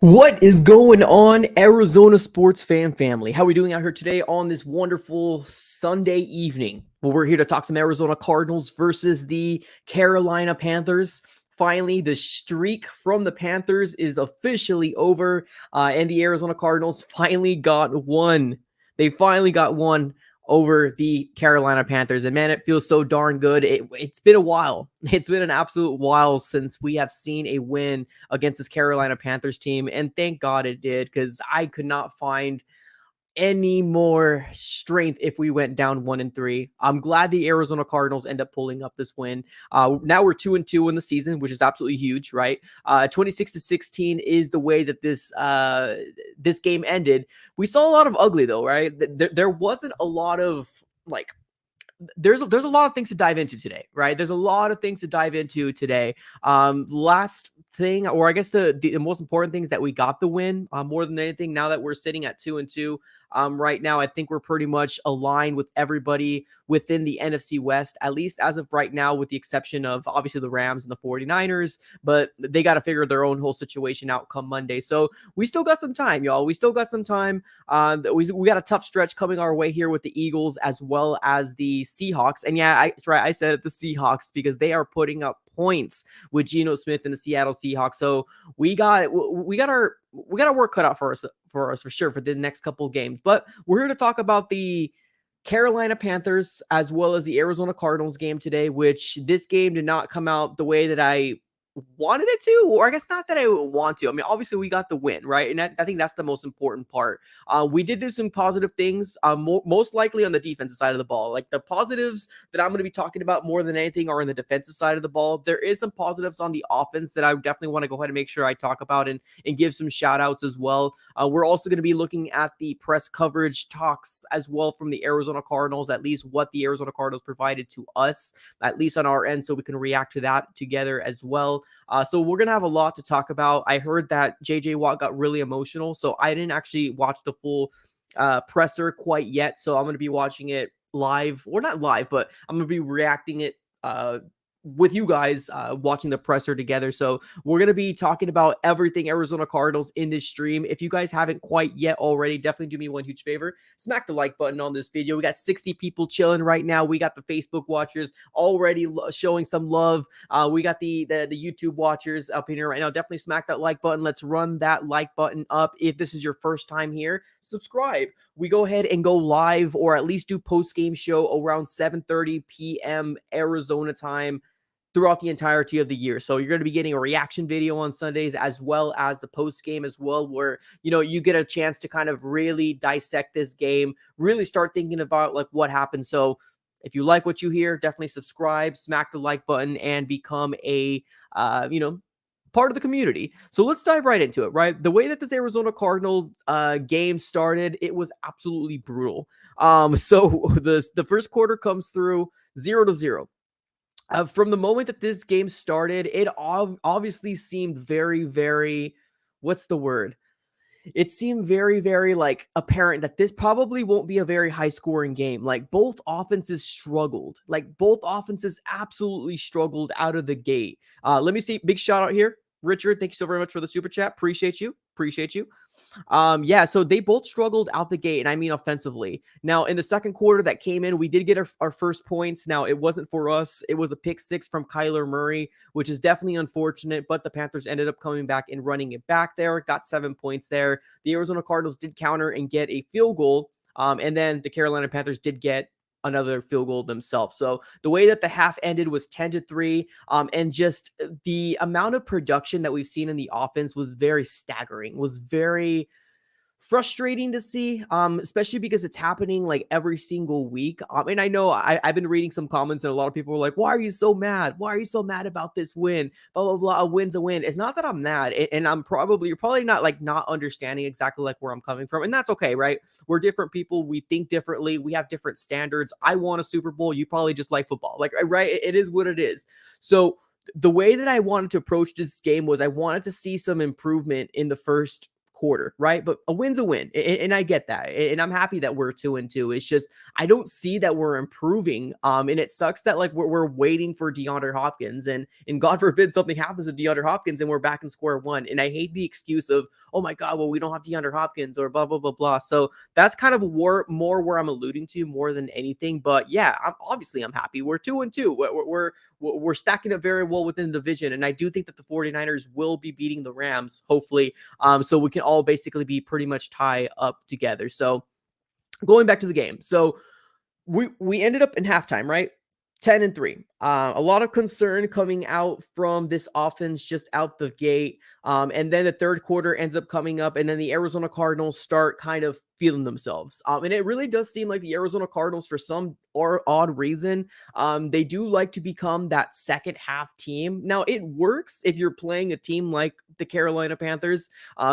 What is going on, Arizona sports fan family? How are we doing out here today on this wonderful Sunday evening? Well, we're here to talk some Arizona Cardinals versus the Carolina Panthers. Finally, the streak from the Panthers is officially over, and the Arizona Cardinals finally got one. They finally got one over the Carolina Panthers. And man, it feels so darn good. It's been a while. It's been an absolute while since we have seen a win against this Carolina Panthers team. And thank God it did, because I could not find any more strength if we went down 1-3. I'm glad the Arizona Cardinals end up pulling up this win. Now we're 2-2 in the season, which is absolutely huge, right? 26-16 is the way that this game ended. We saw a lot of ugly though, right? There wasn't a lot of there's a lot of things to dive into today, right? There's a lot of things to dive into today. Last thing, or I guess the most important thing is that we got the win. More than anything, now that we're sitting at 2-2, right now, I think we're pretty much aligned with everybody within the NFC West, at least as of right now, with the exception of obviously the Rams and the 49ers, but they got to figure their own whole situation out come Monday. So we still got some time, y'all. We still got some time. We got a tough stretch coming our way here with the Eagles as well as the Seahawks. And yeah, that's right. I said it, the Seahawks, because they are putting up points with Geno Smith and the Seattle Seahawks. So we got our work cut out for us for sure for the next couple of games. But we're here to talk about the Carolina Panthers as well as the Arizona Cardinals game today, which this game did not come out the way that I wanted it to, or I guess not that I want to. I mean, obviously we got the win, right? And I think that's the most important part. We did do some positive things, most likely on the defensive side of the ball. Like the positives that I'm going to be talking about more than anything are on the defensive side of the ball. There is some positives on the offense that I definitely want to go ahead and make sure I talk about and give some shout outs as well. We're also going to be looking at the press coverage talks as well from the Arizona Cardinals, at least what the Arizona Cardinals provided to us, at least on our end, so we can react to that together as well. So we're going to have a lot to talk about. I heard that JJ Watt got really emotional, so I didn't actually watch the full presser quite yet. So I'm going to be watching it live, or not live, but I'm going to be reacting it with you guys watching the presser together. So we're going to be talking about everything Arizona Cardinals in this stream. If you guys haven't quite yet already, definitely do me one huge favor. Smack the like button on this video. We got 60 people chilling right now. We got the Facebook watchers already showing some love. We got the YouTube watchers up in here right now. Definitely smack that like button. Let's run that like button up. If this is your first time here, subscribe. We go ahead and go live, or at least do post-game show around 7:30 p.m. Arizona time throughout the entirety of the year. So you're going to be getting a reaction video on Sundays as well as the post game as well, where, you get a chance to kind of really dissect this game, really start thinking about like what happened. So if you like what you hear, definitely subscribe, smack the like button, and become a, part of the community. So let's dive right into it, right? The way that this Arizona Cardinal game started, it was absolutely brutal. So the first quarter comes through 0-0. From the moment that this game started, it obviously seemed very, very, what's the word? It seemed very, very like apparent that this probably won't be a very high scoring game. Like both offenses struggled. Like both offenses absolutely struggled out of the gate. Let me see. Big shout out here. Richard, thank you so very much for the super chat. Appreciate you. Yeah, so they both struggled out the gate, and I mean offensively. Now, in the second quarter that came in, we did get our first points. Now, it wasn't for us. It was a pick six from Kyler Murray, which is definitely unfortunate, but the Panthers ended up coming back and running it back there, got 7 points there. The Arizona Cardinals did counter and get a field goal, and then the Carolina Panthers did get another field goal themselves. So the way that the half ended was 10-3, and just the amount of production that we've seen in the offense was very staggering, was very frustrating to see, especially because it's happening like every single week. And I know I've been reading some comments, and a lot of people were like, why are you so mad? Why are you so mad about this win? Blah, blah, blah. A win's a win. It's not that I'm mad. And you're probably not understanding exactly like where I'm coming from. And that's okay, right? We're different people. We think differently. We have different standards. I want a Super Bowl. You probably just like football. Like, right? It is what it is. So the way that I wanted to approach this game was I wanted to see some improvement in the first quarter, right? But a win's a win, and I get that, and I'm happy that we're 2-2. It's just I don't see that we're improving, and it sucks that like we're waiting for DeAndre Hopkins, and God forbid something happens to DeAndre Hopkins, and we're back in square one. And I hate the excuse of, oh my God, well we don't have DeAndre Hopkins or blah blah blah blah. So that's kind of more where I'm alluding to more than anything. But yeah, I'm happy. We're 2-2. We're stacking up very well within the division. And I do think that the 49ers will be beating the Rams, hopefully. So we can all basically be pretty much tie up together. So going back to the game. So we ended up in halftime, right? 10-3. A lot of concern coming out from this offense just out the gate. And then the third quarter ends up coming up, and then the Arizona Cardinals start kind of feeling themselves. And it really does seem like the Arizona Cardinals, for some or odd reason, they do like to become that second half team. Now, it works if you're playing a team like the Carolina Panthers,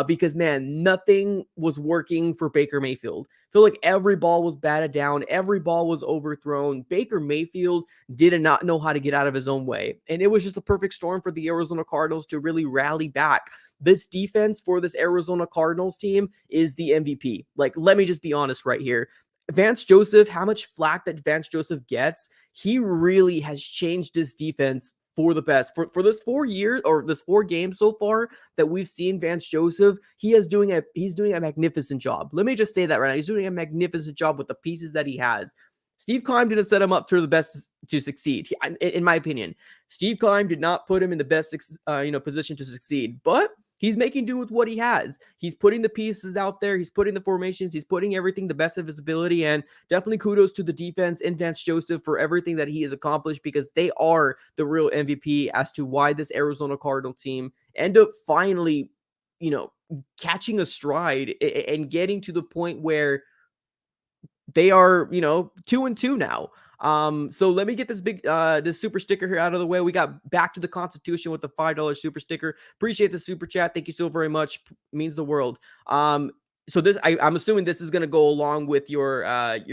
because, man, nothing was working for Baker Mayfield. I feel like every ball was batted down. Every ball was overthrown. Baker Mayfield did not know how to get out of his own way. And it was just a perfect storm for the Arizona Cardinals to really rally back. This defense for this Arizona Cardinals team is the MVP. Like, let me just be honest right here. Vance Joseph, how much flack that Vance Joseph gets, he really has changed this defense for the best. For this 4 years or this 4 games so far that we've seen Vance Joseph, he's doing a magnificent job. Let me just say that right now. He's doing a magnificent job with the pieces that he has. Steve Keim didn't set him up to the best to succeed, in my opinion. Steve Keim did not put him in the best position to succeed, but he's making do with what he has. He's putting the pieces out there. He's putting the formations. He's putting everything the best of his ability. And definitely kudos to the defense and Vance Joseph for everything that he has accomplished, because they are the real MVP as to why this Arizona Cardinal team end up finally, catching a stride and getting to the point where they are, 2-2 now. So let me get this super sticker here out of the way. We got back to the Constitution with the $5 super sticker. Appreciate the super chat. Thank you so very much. Means the world. So this, I'm assuming this is going to go along with your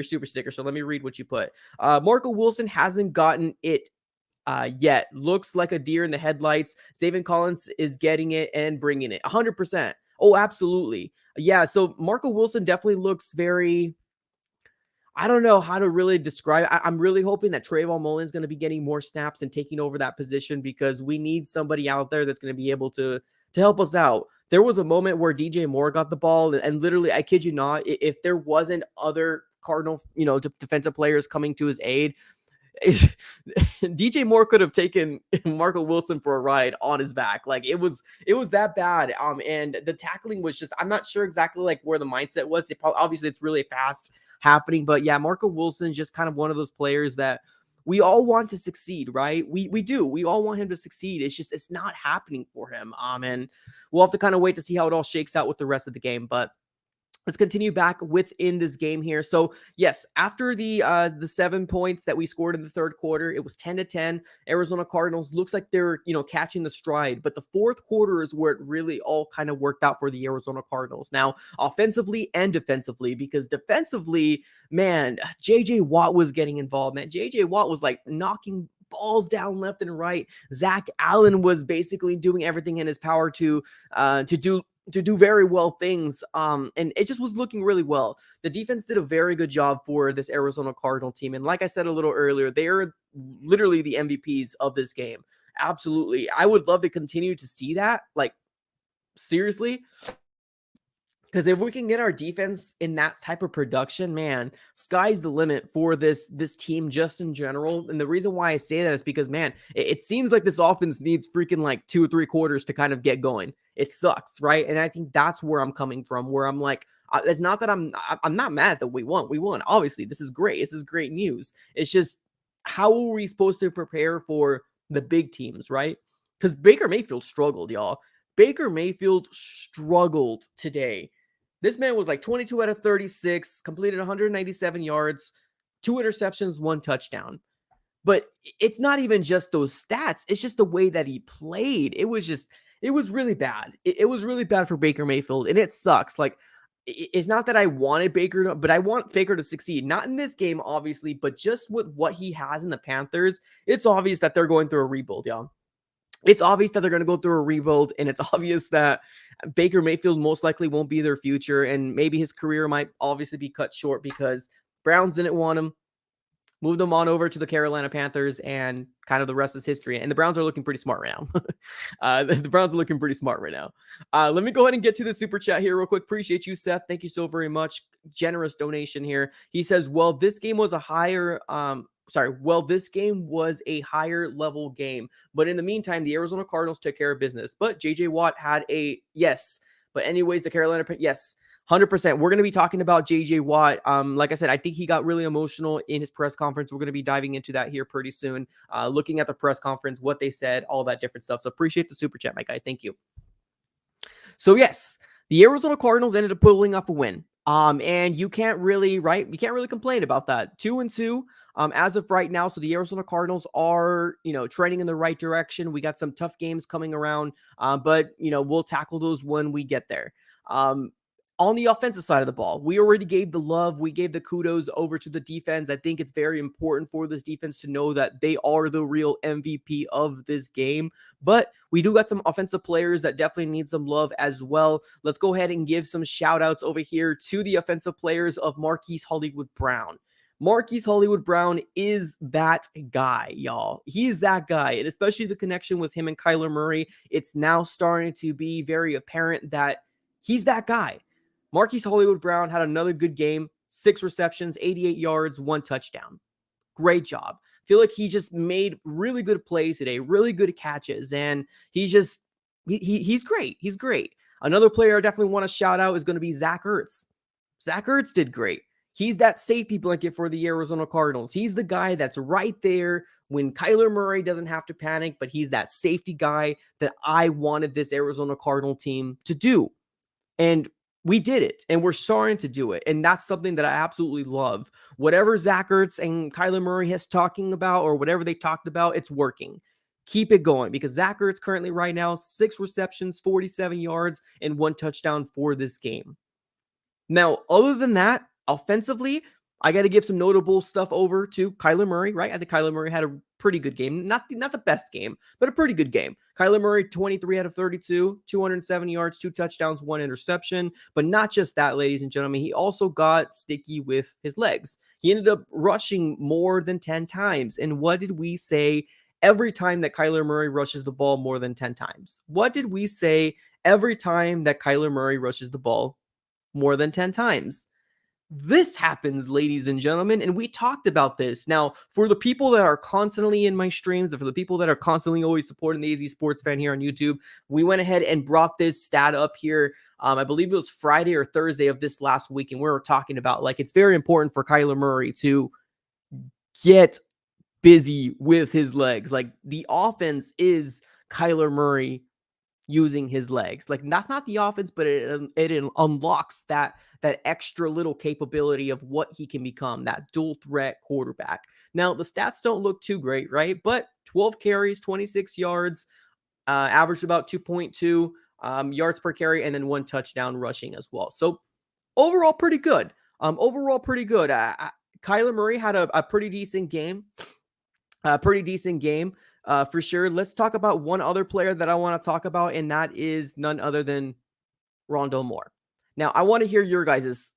super sticker. So let me read what you put. Marco Wilson hasn't gotten it yet. Looks like a deer in the headlights. Zaven Collins is getting it and bringing it 100%. Oh, absolutely. Yeah. So Marco Wilson definitely looks very, I don't know how to really describe it. I'm really hoping that Trayvon Mullen's going to be getting more snaps and taking over that position, because we need somebody out there that's going to be able to help us out. There was a moment where DJ Moore got the ball, and literally, I kid you not, if there wasn't other Cardinal, defensive players coming to his aid, DJ Moore could have taken Marco Wilson for a ride on his back. Like, it was that bad. And the tackling was just, I'm not sure exactly like where the mindset was. Obviously it's really fast happening, but yeah, Marco Wilson's just kind of one of those players that we all want to succeed, right? We do. We all want him to succeed. It's just, it's not happening for him. And we'll have to kind of wait to see how it all shakes out with the rest of the game. But let's continue back within this game here. So yes, after the 7 points that we scored in the third quarter, it was 10-10. Arizona Cardinals looks like they're, catching the stride, but the fourth quarter is where it really all kind of worked out for the Arizona Cardinals. Now, offensively and defensively, because defensively, man, JJ Watt was getting involved, man. JJ Watt was like knocking balls down left and right. Zach Allen was basically doing everything in his power to do very well things. And it just was looking really well. The defense did a very good job for this Arizona Cardinal team. And like I said a little earlier, they are literally the MVPs of this game. Absolutely. I would love to continue to see that. Like, seriously. Because if we can get our defense in that type of production, man, sky's the limit for this team just in general. And the reason why I say that is because, man, it seems like this offense needs freaking like 2 or 3 quarters to kind of get going. It sucks, right? And I think that's where I'm coming from, where I'm like, it's not that I'm not mad that we won. We won. Obviously, this is great. This is great news. It's just, how are we supposed to prepare for the big teams, right? Because Baker Mayfield struggled, y'all. Baker Mayfield struggled today. This man was like 22 out of 36, completed 197 yards, 2 interceptions, 1 touchdown. But it's not even just those stats. It's just the way that he played. It was really bad. It was really bad for Baker Mayfield, and it sucks. Like, it's not that I wanted Baker, but I want Baker to succeed. Not in this game, obviously, but just with what he has in the Panthers, it's obvious that they're going through a rebuild, y'all. it's obvious that they're going to go through a rebuild, and it's obvious that Baker Mayfield most likely won't be their future, and maybe his career might obviously be cut short because Browns didn't want him, moved him on over to the Carolina Panthers, and kind of the rest is history. And the Browns are looking pretty smart right now. The Browns are looking pretty smart right now. Let me go ahead and get to the super chat here real quick. Appreciate you, Seth. Thank you so very much. Generous donation here. He says, well, this game was a higher this game was a higher level game. But in the meantime, the Arizona Cardinals took care of business. But JJ Watt had a yes. But anyways, the Carolina, yes. 100%. We're going to be talking about JJ Watt. Like I said, I think he got really emotional in his press conference. We're going to be diving into that here pretty soon. Looking at the press conference, what they said, all that different stuff. So appreciate the super chat, my guy. Thank you. So yes, the Arizona Cardinals ended up pulling off a win. And you can't really, right? You can't really complain about that. 2-2, as of right now. So the Arizona Cardinals are, trending in the right direction. We got some tough games coming around, but we'll tackle those when we get there. On the offensive side of the ball, we already gave the love. We gave the kudos over to the defense. I think it's very important for this defense to know that they are the real MVP of this game. But we do got some offensive players that definitely need some love as well. Let's go ahead and give some shout outs over here to the offensive players of Marquise Hollywood Brown. Marquise Hollywood Brown is that guy, y'all. He's that guy. And especially the connection with him and Kyler Murray, it's now starting to be very apparent that he's that guy. Marquise Hollywood Brown had another good game, 6 receptions, 88 yards, 1 touchdown. Great job. Feel like he just made really good plays today, really good catches, and he's great. He's great. Another player I definitely want to shout out is going to be Zach Ertz. Zach Ertz did great. He's that safety blanket for the Arizona Cardinals. He's the guy that's right there when Kyler Murray doesn't have to panic, but he's that safety guy that I wanted this Arizona Cardinal team to do. And we did it, and we're starting to do it, and that's something that I absolutely love. Whatever Zach Ertz and Kyler Murray has talking about, or whatever they talked about, it's working. Keep it going, because Zach Ertz currently right now, 6 receptions, 47 yards, and 1 touchdown for this game. Now, other than that, offensively, I got to give some notable stuff over to Kyler Murray, right? I think Kyler Murray had a pretty good game. Not the best game, but a pretty good game. Kyler Murray, 23 out of 32, 270 yards, 2 touchdowns, 1 interception. But not just that, ladies and gentlemen. He also got sticky with his legs. He ended up rushing more than 10 times. And what did we say every time that Kyler Murray rushes the ball more than 10 times? What did we say every time that Kyler Murray rushes the ball more than 10 times? This happens, ladies and gentlemen, and we talked about this. Now, for the people that are constantly in my streams, and for the people that are constantly always supporting the AZ Sports Fan here on YouTube, we went ahead and brought this stat up here. I believe it was Friday or Thursday of this last week, and we were talking about, like, it's very important for Kyler Murray to get busy with his legs. Like, the offense is Kyler Murray using his legs. Like, that's not the offense, but it unlocks that extra little capability of what he can become, that dual threat quarterback. Now, the stats don't look too great, right? But 12 carries, 26 yards, averaged about 2.2 yards per carry, and then 1 touchdown rushing as well. So overall, pretty good. Kyler Murray had a pretty decent game. For sure. Let's talk about one other player that I want to talk about, and that is none other than Rondale Moore. Now, I want to hear your guys'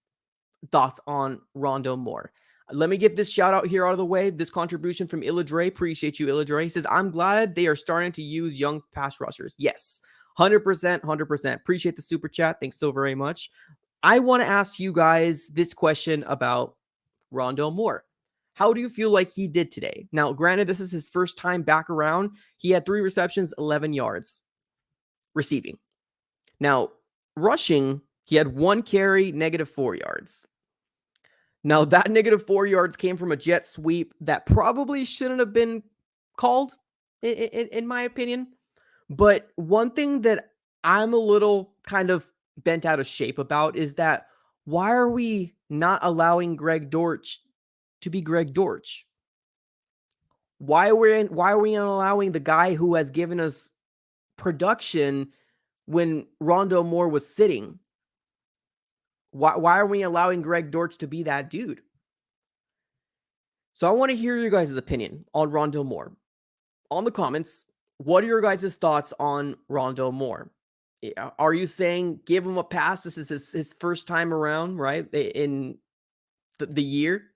thoughts on Rondale Moore. Let me get this shout out here out of the way. This contribution from Illadre. Appreciate you, Illadre. He says, I'm glad they are starting to use young pass rushers. Yes, 100%. Appreciate the super chat. Thanks so very much. I want to ask you guys this question about Rondale Moore. How do you feel like he did today? Now, granted, this is his first time back around. He had 3 receptions, 11 yards receiving. Now, rushing, he had 1 carry, -4 yards. Now, that -4 yards came from a jet sweep that probably shouldn't have been called, in my opinion. But one thing that I'm a little kind of bent out of shape about is that why are we not allowing Greg Dortch to be Greg Dortch? Why are we not allowing the guy who has given us production when Rondale Moore was sitting? Why are we allowing Greg Dortch to be that dude? So I want to hear your guys' opinion on Rondale Moore on the comments. What are your guys' thoughts on Rondale Moore? Are you saying give him a pass? This is his first time around, right? In the year.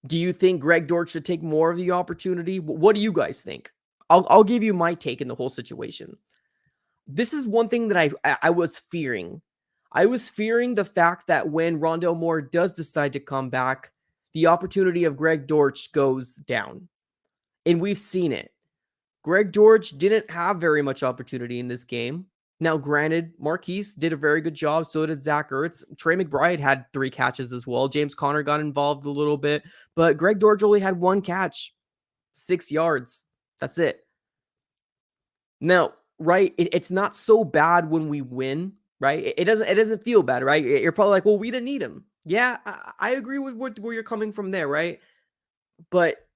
Do you think Greg Dortch should take more of the opportunity? What do you guys think? I'll give you my take in the whole situation. This is one thing that I was fearing. I was fearing the fact that when Rondale Moore does decide to come back, the opportunity of Greg Dortch goes down. And we've seen it. Greg Dortch didn't have very much opportunity in this game. Now, granted, Marquise did a very good job. So did Zach Ertz. Trey McBride had 3 catches as well. James Conner got involved a little bit. But Greg Dortch only had 1 catch, 6 yards. That's it. Now, right, it's not so bad when we win, right? It doesn't feel bad, right? You're probably like, well, we didn't need him. Yeah, I agree with where you're coming from there, right? But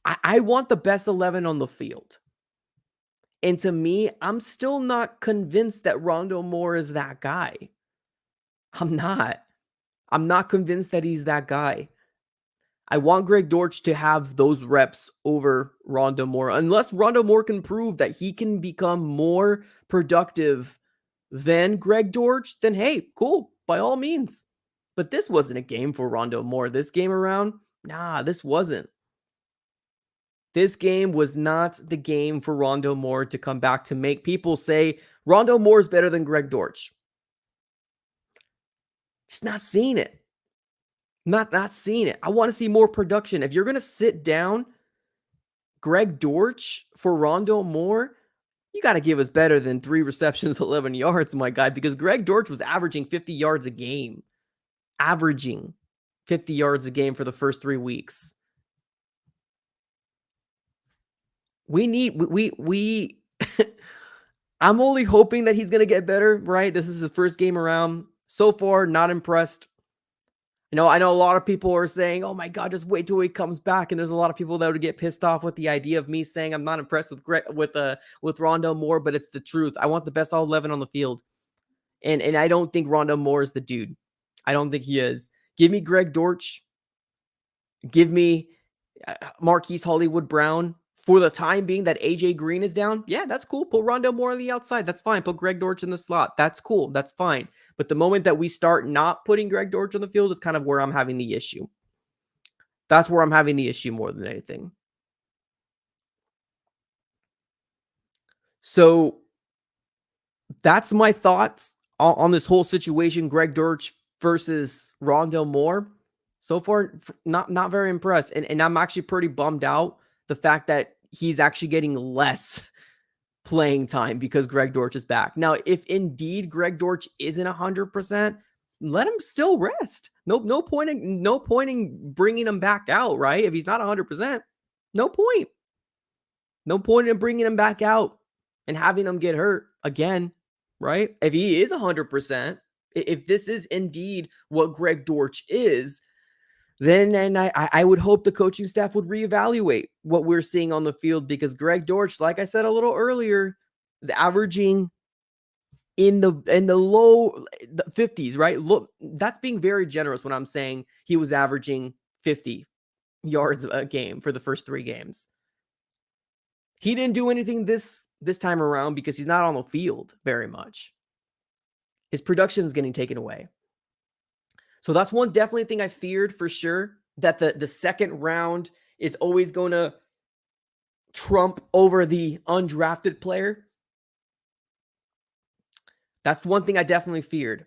I want the best 11 on the field. And to me, I'm still not convinced that Rondale Moore is that guy. I'm not. I'm not convinced that he's that guy. I want Greg Dortch to have those reps over Rondale Moore. Unless Rondale Moore can prove that he can become more productive than Greg Dortch, then hey, cool, by all means. But this wasn't a game for Rondale Moore. This game around, nah, this wasn't. This game was not the game for Rondale Moore to come back to make people say Rondale Moore is better than Greg Dortch. Just not seeing it. Not seeing it. I want to see more production. If you're going to sit down Greg Dortch for Rondale Moore, you got to give us better than 3 receptions, 11 yards, my guy, because Greg Dortch was averaging 50 yards a game. Averaging 50 yards a game for the first 3 weeks. We I'm only hoping that he's going to get better, right? This is his first game around. So far, not impressed. I know a lot of people are saying, oh my God, just wait till he comes back. And there's a lot of people that would get pissed off with the idea of me saying I'm not impressed with Rondale Moore, but it's the truth. I want the best all 11 on the field. And I don't think Rondale Moore is the dude. I don't think he is. Give me Greg Dortch. Give me Marquise Hollywood Brown. For the time being that AJ Green is down, yeah, that's cool. Put Rondale Moore on the outside. That's fine. Put Greg Dortch in the slot. That's cool. That's fine. But the moment that we start not putting Greg Dortch on the field is kind of where I'm having the issue. That's where I'm having the issue more than anything. So that's my thoughts on this whole situation. Greg Dortch versus Rondale Moore. So far, not very impressed. And I'm actually pretty bummed out the fact that he's actually getting less playing time because Greg Dortch is back. Now, if indeed Greg Dortch isn't 100%, let him still rest. No point in bringing him back out, right? If he's not 100%, no point. No point in bringing him back out and having him get hurt again, right? If he is 100%, if this is indeed what Greg Dortch is, then I would hope the coaching staff would reevaluate what we're seeing on the field, because Greg Dortch, like I said a little earlier, is averaging in the low 50s, right? Look, that's being very generous when I'm saying he was averaging 50 yards a game for the first 3 games. He didn't do anything this time around because he's not on the field very much. His production is getting taken away. So that's one definitely thing I feared for sure, that the second round is always going to trump over the undrafted player. That's one thing I definitely feared.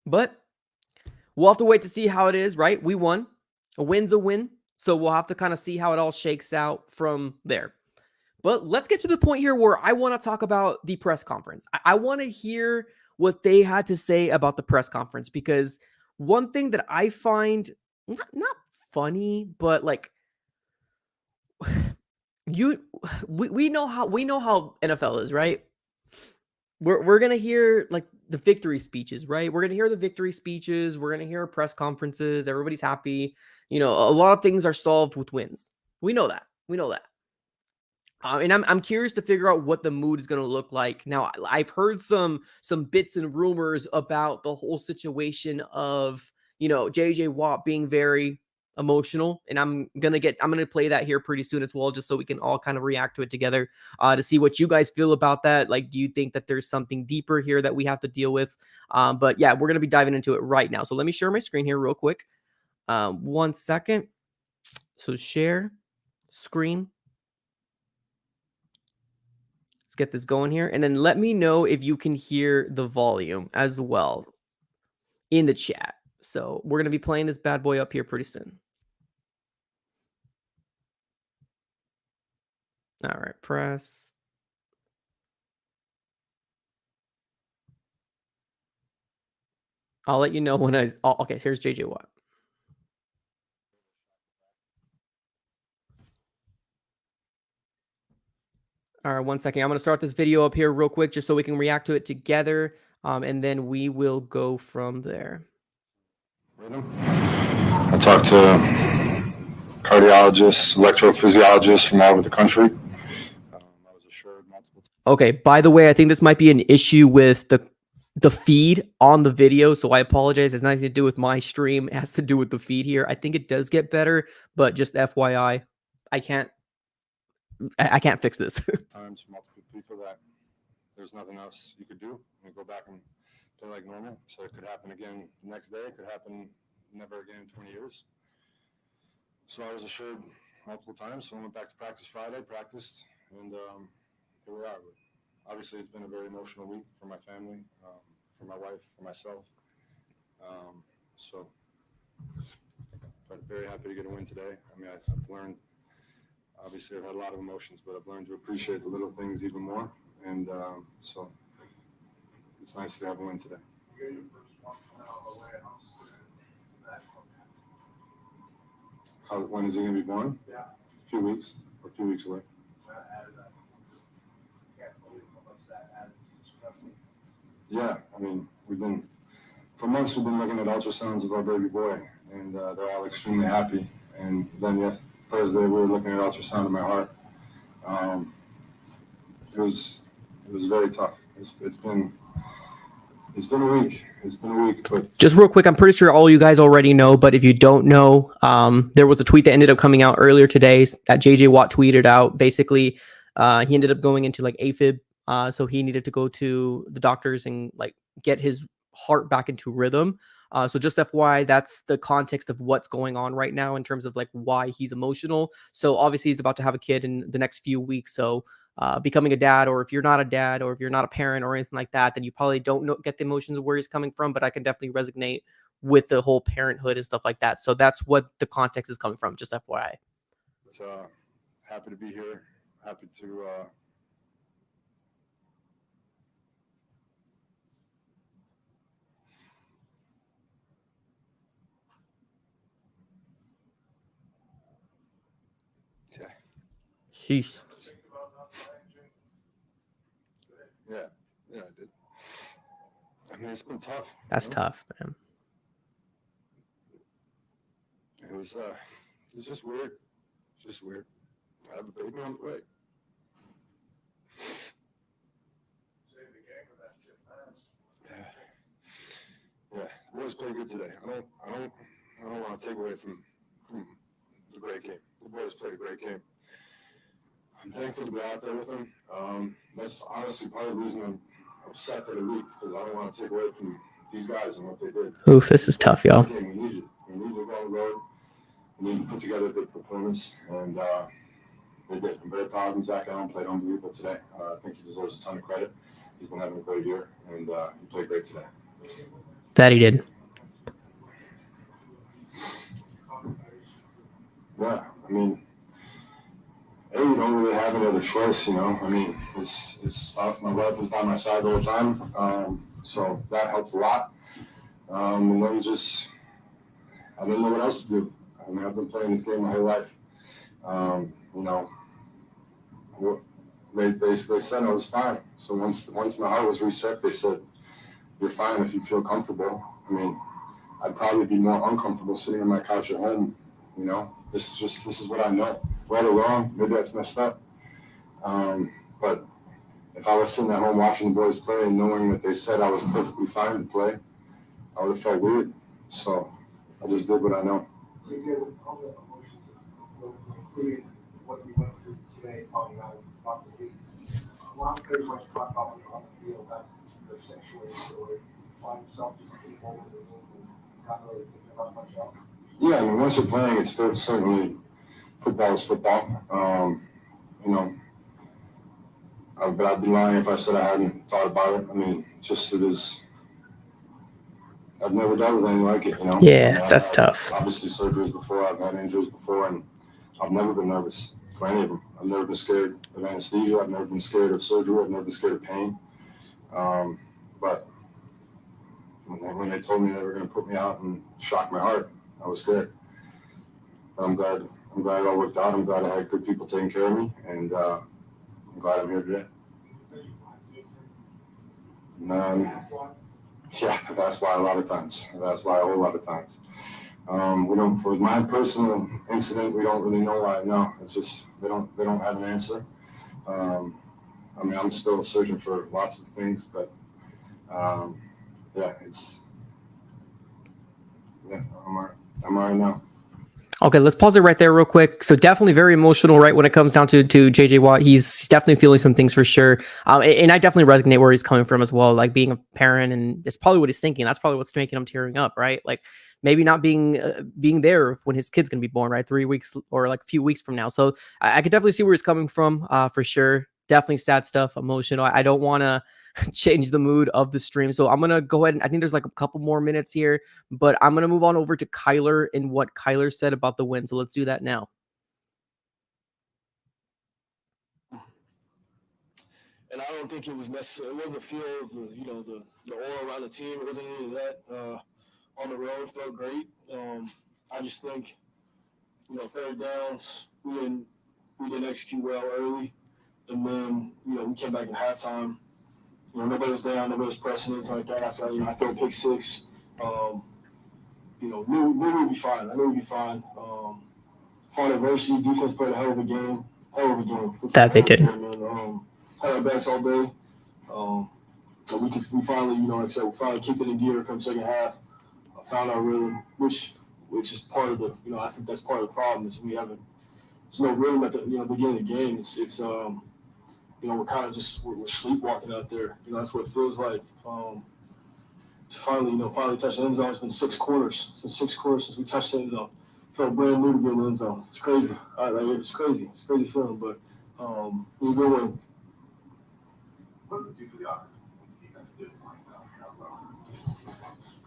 But we'll have to wait to see how it is, right? We won. A win's a win. So we'll have to kind of see how it all shakes out from there. But let's get to the point here where I want to talk about the press conference. I want to hear what they had to say about the press conference, because one thing that I find not funny, but like we know how NFL is, right? We're gonna hear like the victory speeches, right? We're gonna hear the victory speeches. We're gonna hear press conferences. Everybody's happy. A lot of things are solved with wins. We know that. And I'm curious to figure out what the mood is going to look like. Now, I've heard some bits and rumors about the whole situation of, JJ Watt being very emotional, and I'm gonna play that here pretty soon as well, just so we can all kind of react to it together, to see what you guys feel about that. Like, do you think that there's something deeper here that we have to deal with? But yeah, we're gonna be diving into it right now. So let me share my screen here real quick. 1 second. So share screen. Let's get this going here, and then let me know if you can hear the volume as well in the chat. So we're gonna be playing this bad boy up here pretty soon. All right, press. I'll let you know when okay, here's JJ Watt. All right, 1 second. I'm going to start this video up here real quick just so we can react to it together, and then we will go from there. I talked to cardiologists, electrophysiologists from all over the country. I was assured multiple times. Okay, by the way, I think this might be an issue with the feed on the video, so I apologize. It's nothing to do with my stream. It has to do with the feed here. I think it does get better, but just FYI, I can't fix this. Times multiple people that there's nothing else you could do. You go back and play like normal. So it could happen again the next day. It could happen never again in 20 years. So I was assured multiple times. So I went back to practice Friday, practiced, and here we are. But obviously, it's been a very emotional week for my family, for my wife, for myself. But very happy to get a win today. I mean, I've learned. Obviously, I've had a lot of emotions, but I've learned to appreciate the little things even more. And so it's nice to have a win today. When is he going to be born? Yeah. A few weeks away. Yeah, I mean, for months we've been looking at ultrasounds of our baby boy, and they're all extremely happy. And then, Thursday we were looking at ultrasound of my heart. It was very tough. It's been a week. But just real quick, I'm pretty sure all you guys already know, but if you don't know, there was a tweet that ended up coming out earlier today that JJ Watt tweeted out. Basically, he ended up going into like AFib, so he needed to go to the doctors and like get his heart back into rhythm. So just FYI, that's the context of what's going on right now in terms of like why he's emotional. So obviously he's about to have a kid in the next few weeks. So becoming a dad, or if you're not a dad, or if you're not a parent or anything like that, then you probably don't get the emotions of where he's coming from. But I can definitely resonate with the whole parenthood and stuff like that. So that's what the context is coming from, just FYI. Happy to be here. Happy to Sheesh. Yeah, I did. I mean, it's been tough. That's tough, man. It was just weird. I have a baby on the way. Yeah, the boys played good today. I don't want to take away from the great game. The boys played a great game. I'm thankful to be out there with them. That's honestly part of the reason I'm upset that it leaked, because I don't want to take away from these guys and what they did. Oof, this is tough, y'all. We needed to go on the road. We needed to put together a good performance, and they did. I'm very proud of him. Zach Allen played unbelievable today. I think he deserves a ton of credit. He's been having a great year, and he played great today. That he did. Yeah, I mean, you don't really have any other choice, I mean, it's tough. My wife was by my side the whole time, so that helped a lot. And then I didn't know what else to do. I mean, I've been playing this game my whole life. They said I was fine. So once my heart was reset, they said, "You're fine if you feel comfortable." I mean, I'd probably be more uncomfortable sitting on my couch at home. This is what I know. Right or wrong, maybe that's messed up. But if I was sitting at home watching the boys play and knowing that they said I was perfectly fine to play, I would have felt weird. So I just did what I know. JJ, with all the emotions, including what you went through today, finding out about the league, a lot of players might talk about when they're on the field, that's their situation, or you find yourself just getting over the room and not really thinking about much else. Yeah, I mean, once you're playing, it's still certainly football is football. You know, but I'd be lying if I said I hadn't thought about it. I mean, just it is. I've never dealt with anything like it, you know. Yeah, that's tough. Obviously, surgeries before. I've had injuries before, and I've never been nervous for any of them. I've never been scared of anesthesia. I've never been scared of surgery. I've never been scared of pain. But when they told me they were going to put me out and shock my heart, I was scared. But I'm glad it all worked out. I'm glad I had good people taking care of me, and I'm glad I'm here today. Yeah, I've asked why a lot of times. I've asked why a whole lot of times. We don't. For my personal incident, we don't really know why. No, it's just they don't have an answer. I mean, I'm still searching for lots of things, but yeah, I'm all right now. Okay, let's pause it right there real quick. So definitely very emotional, right? When it comes down to JJ Watt, he's definitely feeling some things for sure. And I definitely resonate where he's coming from as well. Like being a parent, and it's probably what he's thinking. That's probably what's making him tearing up, right? Like maybe not being there when his kid's gonna be born, right? 3 weeks or like a few weeks from now. So I could definitely see where he's coming from, for sure. Definitely sad stuff, emotional. I don't want to change the mood of the stream. So I'm going to go ahead and I think there's like a couple more minutes here, but I'm going to move on over to Kyler and what Kyler said about the win. So let's do that now. And I don't think it was necessary. It wasn't the feel of the aura around the team. It wasn't any of that. On the road, it felt great. I just think, third downs, we didn't execute well early. And then, we came back in halftime. Nobody was down, nobody was pressing, anything like that. After I threw a pick six, knew we'd be fine. I knew we'd be fine. Fought adversity, defense played a hell of a game. That they did. Had our backs all day. So we finally, like I said, we finally kicked it in gear come second half. Found our rhythm, which is part of the, I think that's part of the problem is there's no rhythm at the, beginning of the game. It's we're kind of just we're sleepwalking out there. That's what it feels like. To finally touch the end zone. It's been 6 quarters. It's been 6 quarters since we touched the end zone. Felt brand new to be in the end zone. It's crazy. It's crazy. It's a crazy feeling, but we're going to win. What does it do for the offense?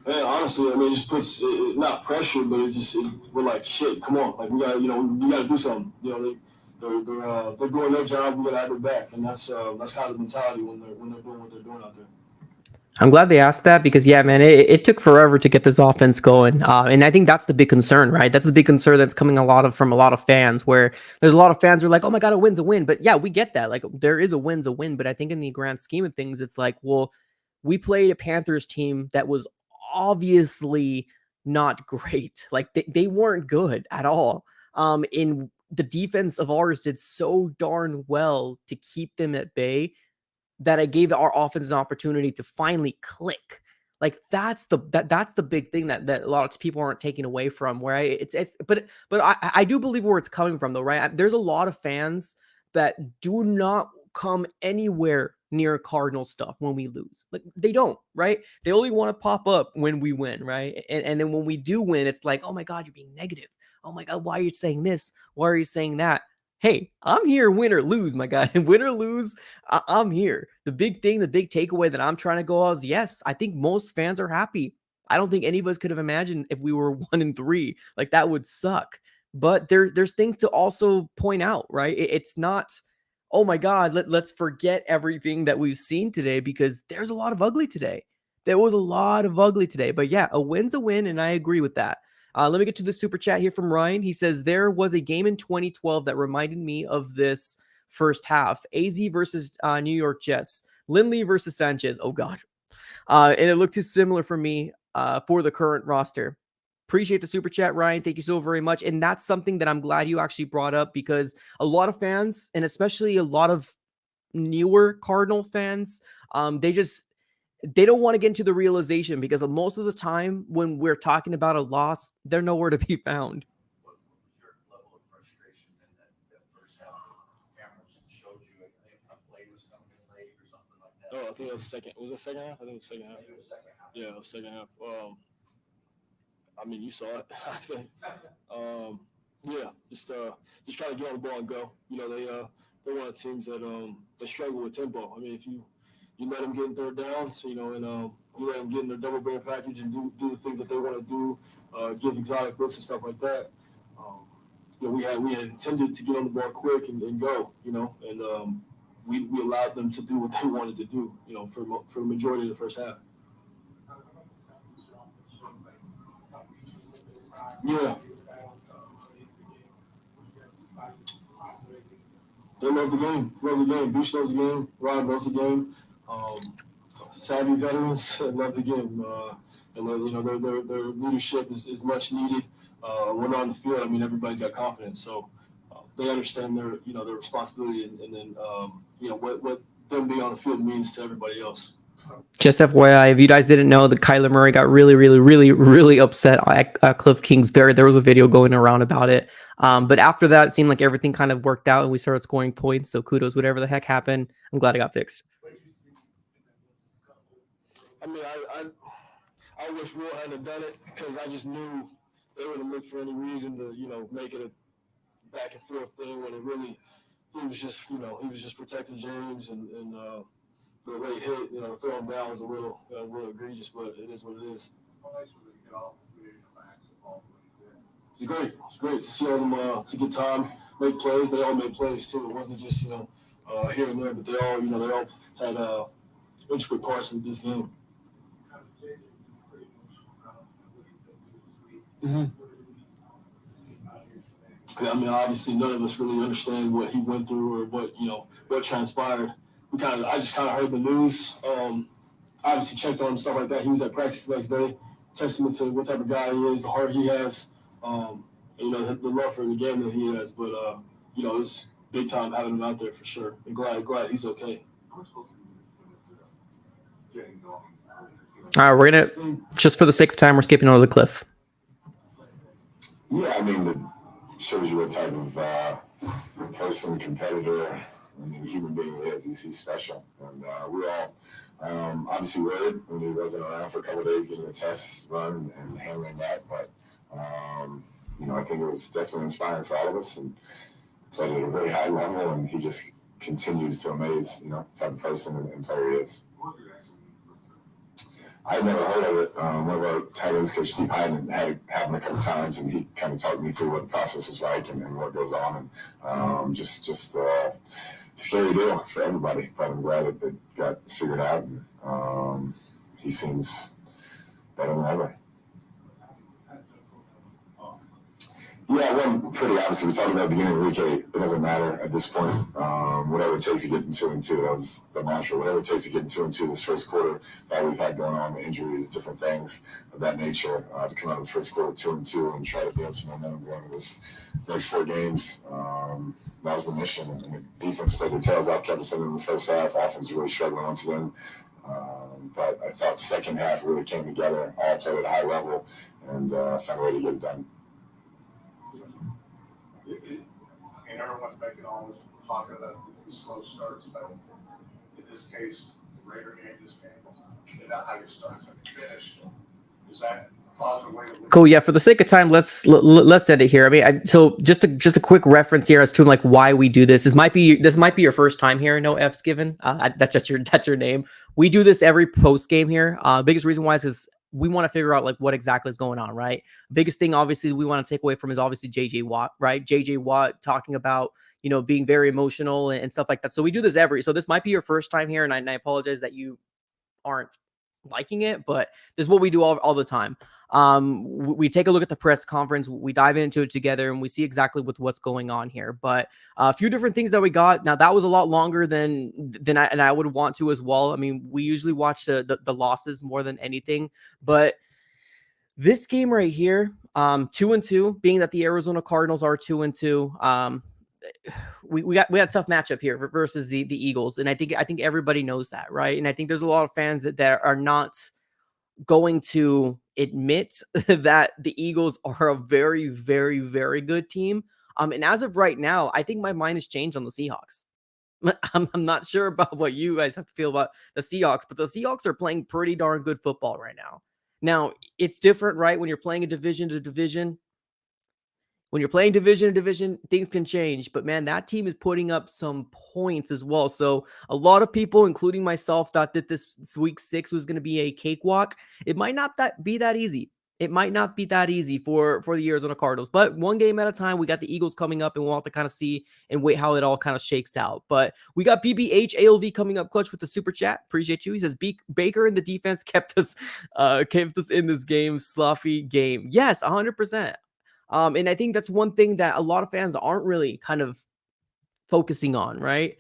Man, honestly, I mean, it just puts not pressure, but we're like shit. Come on, like we got we got to do something. They're doing their job. We got to have their back, and that's kind of the mentality when they're doing what they're doing out there. I'm glad they asked that because, yeah, man, it took forever to get this offense going. And I think that's the big concern, right? That's the big concern that's coming from a lot of fans, where there's a lot of fans who are like, oh, my God, a win's a win. But, yeah, we get that. Like, there is a win's a win. But I think in the grand scheme of things, it's like, well, we played a Panthers team that was obviously not great. Like, they weren't good at all. In the defense of ours did so darn well to keep them at bay that I gave our offense an opportunity to finally click. Like that's the big thing that a lot of people aren't taking away from where but I do believe where it's coming from though, right? There's a lot of fans that do not come anywhere near Cardinal stuff when we lose. Like they don't, right? They only want to pop up when we win, right? And then when we do win, it's like, oh my God, you're being negative. Oh my God, why are you saying this? Why are you saying that? Hey, I'm here, win or lose, my guy. Win or lose, I'm here. The big takeaway that I'm trying to go out is, yes, I think most fans are happy. I don't think any of us could have imagined if we were 1-3. Like, that would suck. But there's things to also point out, right? It's not, oh my God, let's forget everything that we've seen today because there's a lot of ugly today. There was a lot of ugly today. But yeah, a win's a win, and I agree with that. Let me get to the super chat here from Ryan. He says, there was a game in 2012 that reminded me of this first half. AZ versus New York Jets. Lindley versus Sanchez. Oh, God. And it looked too similar for me for the current roster. Appreciate the super chat, Ryan. Thank you so very much. And that's something that I'm glad you actually brought up because a lot of fans, and especially a lot of newer Cardinal fans, they don't want to get into the realization because most of the time when we're talking about a loss, they're nowhere to be found. think it was second. Was it second half? I think it was second half. Yeah, it was second half. I mean, you saw it. I think. Yeah, just try to get on the ball and go. You know, they're one of the teams that they struggle with tempo. I mean, if you let them get in third down, so, you know, and you let them get in their double bear package and do the things that they want to do, give exotic looks and stuff like that. You know, we had intended to get on the ball quick and go. You know, and we allowed them to do what they wanted to do. You know, for the majority of the first half. Yeah. They love the game. Love the game. Beach loves the game. Rod loves the game. Savvy veterans love the game. And you know, their leadership is much needed. When on the field, I mean, everybody's got confidence. So they understand their responsibility and then you know what them being on the field means to everybody else. Just FYI, if you guys didn't know, the Kyler Murray got really upset at Cliff Kingsbury. There was a video going around about it. But after that, it seemed like everything kind of worked out and we started scoring points. So kudos, whatever the heck happened. I'm glad it got fixed. I mean, I wish Will hadn't done it because I just knew they would have looked for any reason to, you know, make it a back and forth thing when it really, he was just protecting James and the late hit, you know, throw him down was a little egregious, but it is what it is. How nice was it to get all three of your backs involved? It's great. It's great to see them to get time, make plays. They all made plays too. It wasn't just, you know, here and there, but they all had intricate parts in this game. Mm-hmm. Yeah, I mean, obviously, none of us really understand what he went through or what transpired. I just kind of heard the news. Obviously, checked on him, stuff like that. He was at practice the next day. Testament to what type of guy he is, the heart he has, and, you know, the love for the game that he has. But you know, it's big time having him out there for sure. And glad he's okay. All right, we're gonna just for the sake of time, we're skipping over the Cliff. Yeah, I mean, it shows you what type of person, competitor, I mean, human being he is. He's special. And we're all obviously worried when he wasn't around for a couple of days getting a test run and handling that. But, you know, I think it was definitely inspiring for all of us and played at a really high level. And he just continues to amaze, you know, the type of person and player he is. I had never heard of it. One of our tight ends, Coach Steve Hyden, had it happen a couple times, and he kind of talked me through what the process was like and what goes on. And just scary deal for everybody. But I'm glad it got figured out, and he seems better than ever. Yeah, well, pretty obviously. We talked about the beginning of week 8. It doesn't matter at this point. Whatever it takes to get in 2-2, that was the mantra. Whatever it takes to get in 2-2 this first quarter that we've had going on, the injuries, different things of that nature, to come out of the first quarter 2-2 and try to build some momentum going into this next 4 games. That was the mission. And the defense played their tails off, kept us in the first half. Offense really struggling once again. But I thought the second half really came together, all played at a high level, and found a way to get it done. And everyone's making all this talk about the slow starts, but in this case, the Raider game, this game, is not how you start and finish. Is that a positive way to look? Cool. Yeah. For the sake of time, let's end it here. I mean, so just a quick reference here as to like why we do this. This might be your first time here. No F's given. That's your name. We do this every post game here. Biggest reason why is because we want to figure out like what exactly is going on, right? Biggest thing, obviously, we want to take away from is obviously JJ Watt, right? JJ Watt talking about, you know, being very emotional and stuff like that. So we do this so this might be your first time here. And I apologize that you aren't liking it, but this is what we do all the time. We take a look at the press conference, we dive into it together, and we see exactly what's going on here. But a few different things that we got. Now that was a lot longer than I would want to as well. I mean, we usually watch the losses more than anything, but this game right here, 2-2, being that the Arizona Cardinals are 2-2. We had a tough matchup here versus the Eagles, and I think everybody knows that, right? And I think there's a lot of fans that are not going to admit that the Eagles are a very, very, very good team. And as of right now, I think my mind has changed on the Seahawks. I'm not sure about what you guys have to feel about the Seahawks, but the Seahawks are playing pretty darn good football right now. Now, it's different, right? When you're playing a division to division, when you're playing division to division, things can change. But man, that team is putting up some points as well. So a lot of people, including myself, thought that this week 6 was going to be a cakewalk. It might not be that easy. It might not be that easy for the Arizona Cardinals. But one game at a time, we got the Eagles coming up, and we'll have to kind of see and wait how it all kind of shakes out. But we got BBH ALV coming up clutch with the super chat. Appreciate you. He says Baker and the defense kept us in this game, sloppy game. Yes, 100%. And I think that's one thing that a lot of fans aren't really kind of focusing on, right?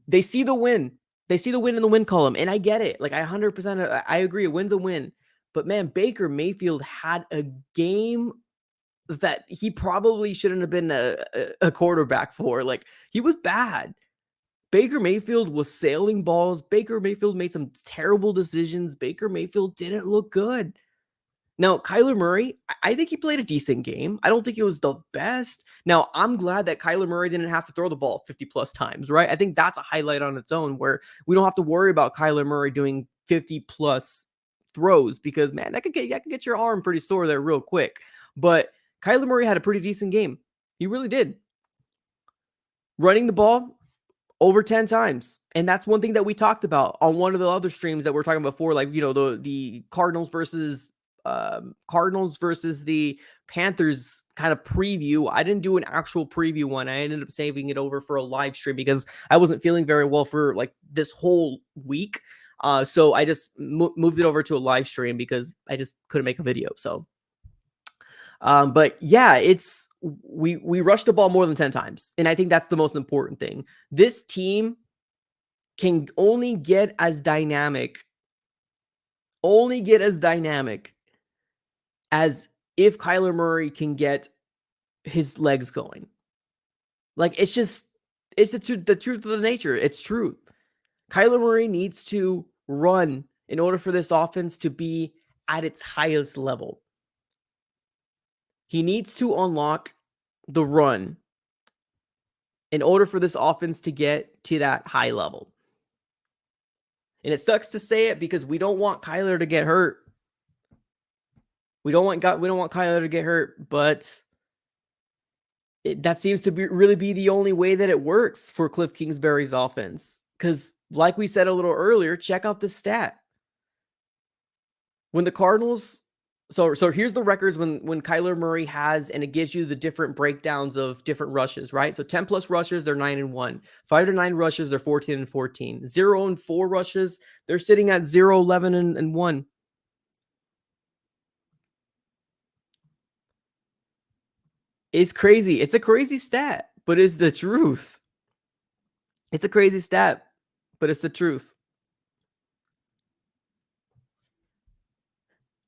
They see the win. They see the win in the win column. And I get it. Like, I 100%, I agree. A win's a win. But man, Baker Mayfield had a game that he probably shouldn't have been a quarterback for. Like, he was bad. Baker Mayfield was sailing balls. Baker Mayfield made some terrible decisions. Baker Mayfield didn't look good. Now, Kyler Murray, I think he played a decent game. I don't think it was the best. Now, I'm glad that Kyler Murray didn't have to throw the ball 50 plus times, right? I think that's a highlight on its own where we don't have to worry about Kyler Murray doing 50 plus throws because, man, that could get your arm pretty sore there real quick. But Kyler Murray had a pretty decent game. He really did. Running the ball over 10 times. And that's one thing that we talked about on one of the other streams that we're talking about before, like, you know, the Cardinals versus the Panthers kind of preview. I didn't do an actual preview one. I ended up saving it over for a live stream because I wasn't feeling very well for like this whole week. So I just moved it over to a live stream because I just couldn't make a video. So, but yeah, we rushed the ball more than 10 times. And I think that's the most important thing. This team can only get as dynamic as if Kyler Murray can get his legs going. Like, it's the truth of the nature. It's true. Kyler Murray needs to run in order for this offense to be at its highest level. He needs to unlock the run in order for this offense to get to that high level. And it sucks to say it because we don't want Kyler to get hurt. We don't want Kyler to get hurt, but that seems to really be the only way that it works for Cliff Kingsbury's offense. Because, like we said a little earlier, check out this stat. When the Cardinals, so here's the records when Kyler Murray has, and it gives you the different breakdowns of different rushes, right? So 10 plus rushes, they're 9-1. 5 to 9 rushes, they're 14-14. 0-4 rushes, they're sitting at 0-11-1. It's crazy. It's a crazy stat, but it's the truth. It's a crazy stat, but it's the truth.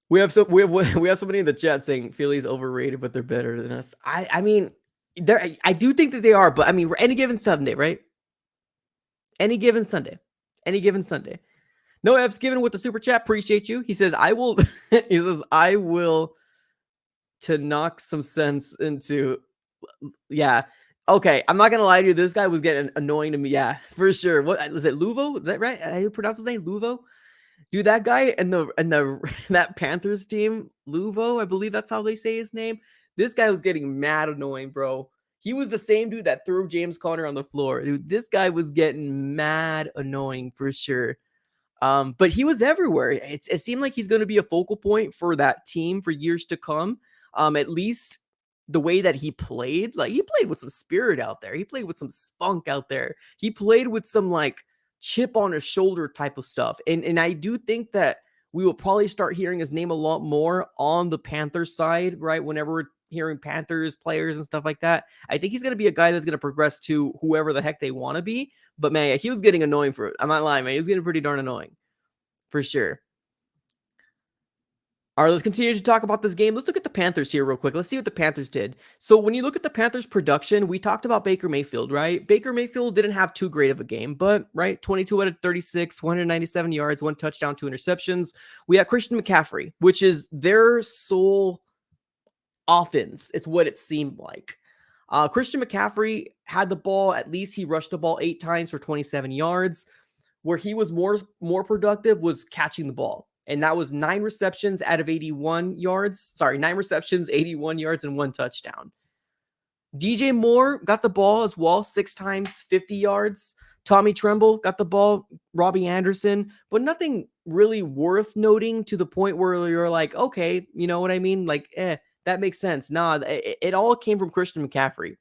We have somebody in the chat saying Philly's overrated, but they're better than us. I mean, I do think that they are, but I mean, any given Sunday, right? Any given Sunday. No F's given with the super chat. Appreciate you. He says, I will to knock some sense into, yeah. Okay, I'm not gonna lie to you. This guy was getting annoying to me. Yeah, for sure. What is it? Luvo? Is that right? How you pronounce his name? Luvo? Dude, that guy and that Panthers team, Luvo, I believe that's how they say his name. This guy was getting mad annoying, bro. He was the same dude that threw James Conner on the floor. Dude, this guy was getting mad annoying for sure. But he was everywhere. It seemed like he's going to be a focal point for that team for years to come. At least the way that he played, like he played with some spirit out there. He played with some spunk out there. He played with some like chip on his shoulder type of stuff. And I do think that we will probably start hearing his name a lot more on the Panthers side, right? Whenever we're hearing Panthers players and stuff like that. I think he's going to be a guy that's going to progress to whoever the heck they want to be. But man, he was getting annoying for it. I'm not lying, man. He was getting pretty darn annoying for sure. All right, let's continue to talk about this game. Let's look at the Panthers here real quick. Let's see what the Panthers did. So when you look at the Panthers production, we talked about Baker Mayfield, right? Baker Mayfield didn't have too great of a game, but right, 22 out of 36, 197 yards, 1 touchdown, 2 interceptions. We have Christian McCaffrey, which is their sole offense. It's what it seemed like. Christian McCaffrey had the ball. At least he rushed the ball 8 times for 27 yards. Where he was more productive was catching the ball. And that was 9 receptions out of 81 yards. 9 receptions, 81 yards, and 1 touchdown. DJ Moore got the ball as well, 6 times, 50 yards. Tommy Tremble got the ball, Robbie Anderson, but nothing really worth noting to the point where you're like, okay, you know what I mean? Like, that makes sense. Nah, it all came from Christian McCaffrey.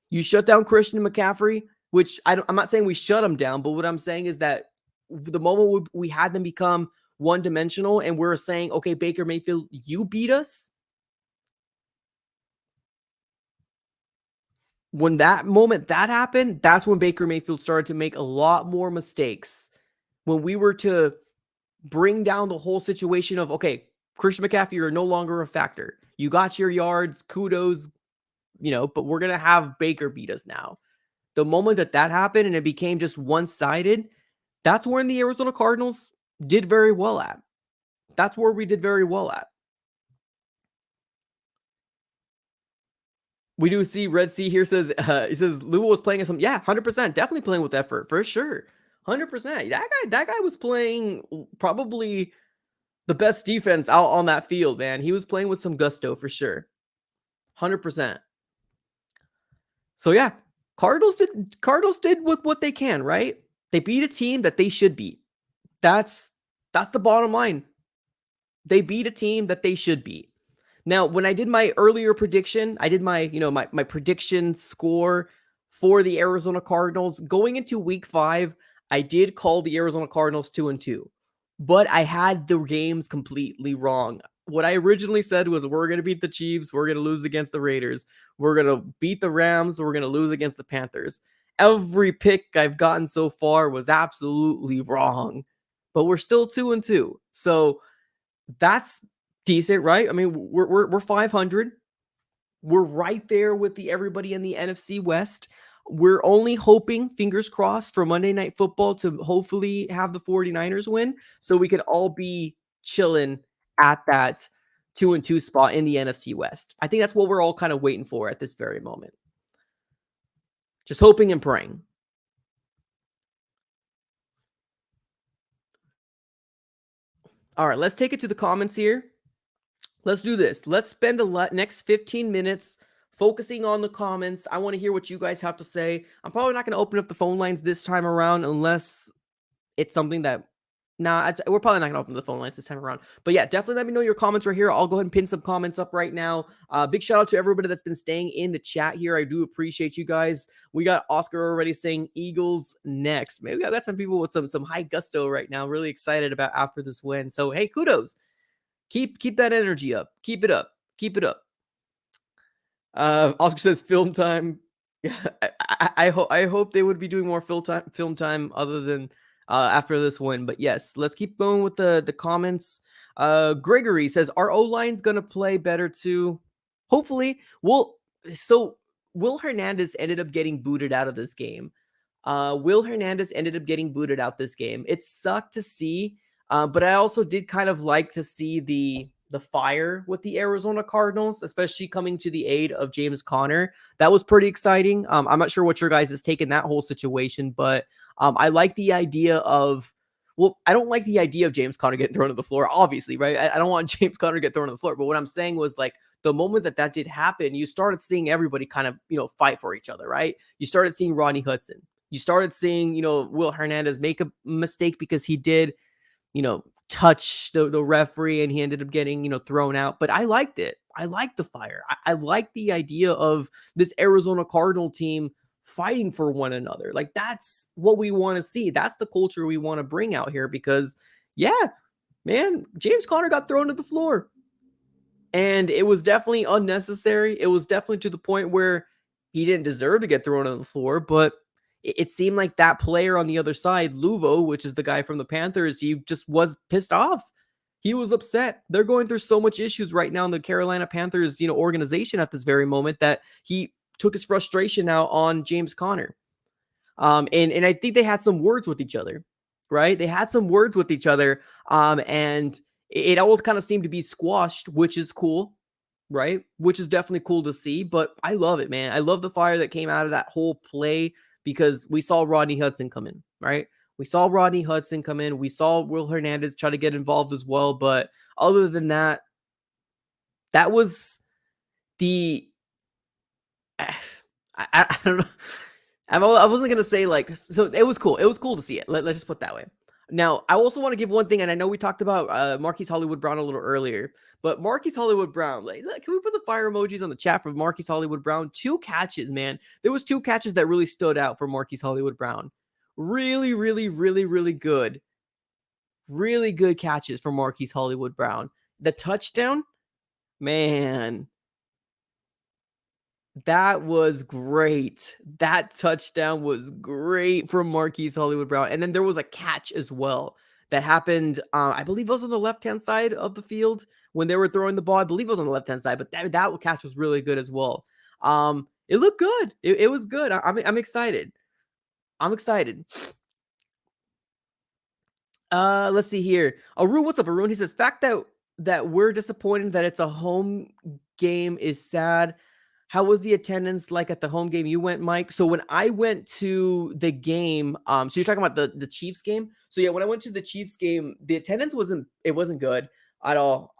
You shut down Christian McCaffrey, which I'm not saying we shut him down, but what I'm saying is that the moment we had them become one-dimensional and we're saying, okay, Baker Mayfield, you beat us. When that moment that happened, that's when Baker Mayfield started to make a lot more mistakes. When we were to bring down the whole situation of, okay, Christian McCaffrey, you're no longer a factor. You got your yards, kudos, but we're going to have Baker beat us now. The moment that happened and it became just one-sided, that's when the Arizona Cardinals did very well at. That's where we did very well at. We do see Red Sea here says, he says Louisville was playing some, 100%, definitely playing with effort, for sure. 100%. That guy was playing probably the best defense out on that field, man. He was playing with some gusto for sure. 100%. So yeah, Cardinals did what they can, right? They beat a team that they should beat. That's the bottom line. They beat a team that they should beat. Now, when I did my earlier prediction, I did my prediction score for the Arizona Cardinals going into week 5. I did call the Arizona Cardinals 2-2, but I had the games completely wrong. What I originally said was we're going to beat the Chiefs, we're going to lose against the Raiders, we're going to beat the Rams, we're going to lose against the Panthers. Every pick I've gotten so far was absolutely wrong, but we're still 2-2. So that's decent, right? I mean, we're 500. We're right there with everybody in the NFC West. We're only hoping, fingers crossed, for Monday Night Football to hopefully have the 49ers win so we could all be chilling at that 2-2 spot in the NFC West. I think that's what we're all kind of waiting for at this very moment. Just hoping and praying. All right, let's take it to the comments here. Let's do this. Let's spend the next 15 minutes focusing on the comments. I want to hear what you guys have to say. I'm probably not going to open up the phone lines this time around unless it's something that... we're probably not going to open the phone lines this time around. But yeah, definitely let me know your comments right here. I'll go ahead and pin some comments up right now. Big shout out to everybody that's been staying in the chat here. I do appreciate you guys. We got Oscar already saying Eagles next. Maybe I got some people with some high gusto right now. Really excited about after this win. So hey, kudos. Keep that energy up. Keep it up. Keep it up. Oscar says film time. Yeah, I hope they would be doing more film time other than after this win. But yes, let's keep going with the comments. Gregory says our O-line's gonna play better too. Hopefully. Will Hernandez ended up getting booted out of this game. It sucked to see. But I also did kind of like to see the fire with the Arizona Cardinals, especially coming to the aid of James Conner. That was pretty exciting. I'm not sure what your guys has taken that whole situation, but I like the idea of, I don't like the idea of James Conner getting thrown to the floor, obviously, right? I don't want James Conner to get thrown to the floor, but what I'm saying was like the moment that did happen, you started seeing everybody kind of, fight for each other, right? You started seeing Rodney Hudson. You started seeing, Will Hernandez make a mistake because he did, touch the referee and he ended up getting, thrown out. But I liked it. I liked the fire. I liked the idea of this Arizona Cardinal team fighting for one another. Like that's what we want to see. That's the culture we want to bring out here because man, James Conner got thrown to the floor and it was definitely unnecessary. It was definitely to the point where he didn't deserve to get thrown on the floor, but it seemed like that player on the other side, Luvo, which is the guy from the Panthers, he just was pissed off. He was upset. They're going through so much issues right now in the Carolina Panthers, organization at this very moment that he took his frustration out on James Conner. And I think they had some words with each other, right? They had some words with each other. And it always kind of seemed to be squashed, which is cool. right? Which is definitely cool to see, but I love it, man. I love the fire that came out of that whole play because we saw Rodney Hudson come in, right? We saw Rodney Hudson come in. We saw Will Hernandez try to get involved as well. But other than that, that was the I don't know. I wasn't gonna say like so. It was cool. It was cool to see it. Let's just put it that way. Now, I also want to give one thing, and I know we talked about Marquise Hollywood Brown a little earlier, but Marquise Hollywood Brown, like, can we put some fire emojis on the chat for Marquise Hollywood Brown? 2 catches, man. There was 2 catches that really stood out for Marquise Hollywood Brown. Really, really, really, really good. Really good catches for Marquise Hollywood Brown. The touchdown, man. That was great. That touchdown was great from Marquise Hollywood Brown. And then there was a catch as well that happened. I believe it was on the left-hand side of the field when they were throwing the ball. I believe it was on the left-hand side, but that catch was really good as well. It looked good. It was good. I'm excited. I'm excited. Let's see here. Arun, what's up, Arun? He says, fact that we're disappointed that it's a home game is sad. How was the attendance like at the home game you went, Mike? So when I went to the game, so you're talking about the Chiefs game. So yeah, when I went to the Chiefs game, the attendance wasn't good at all.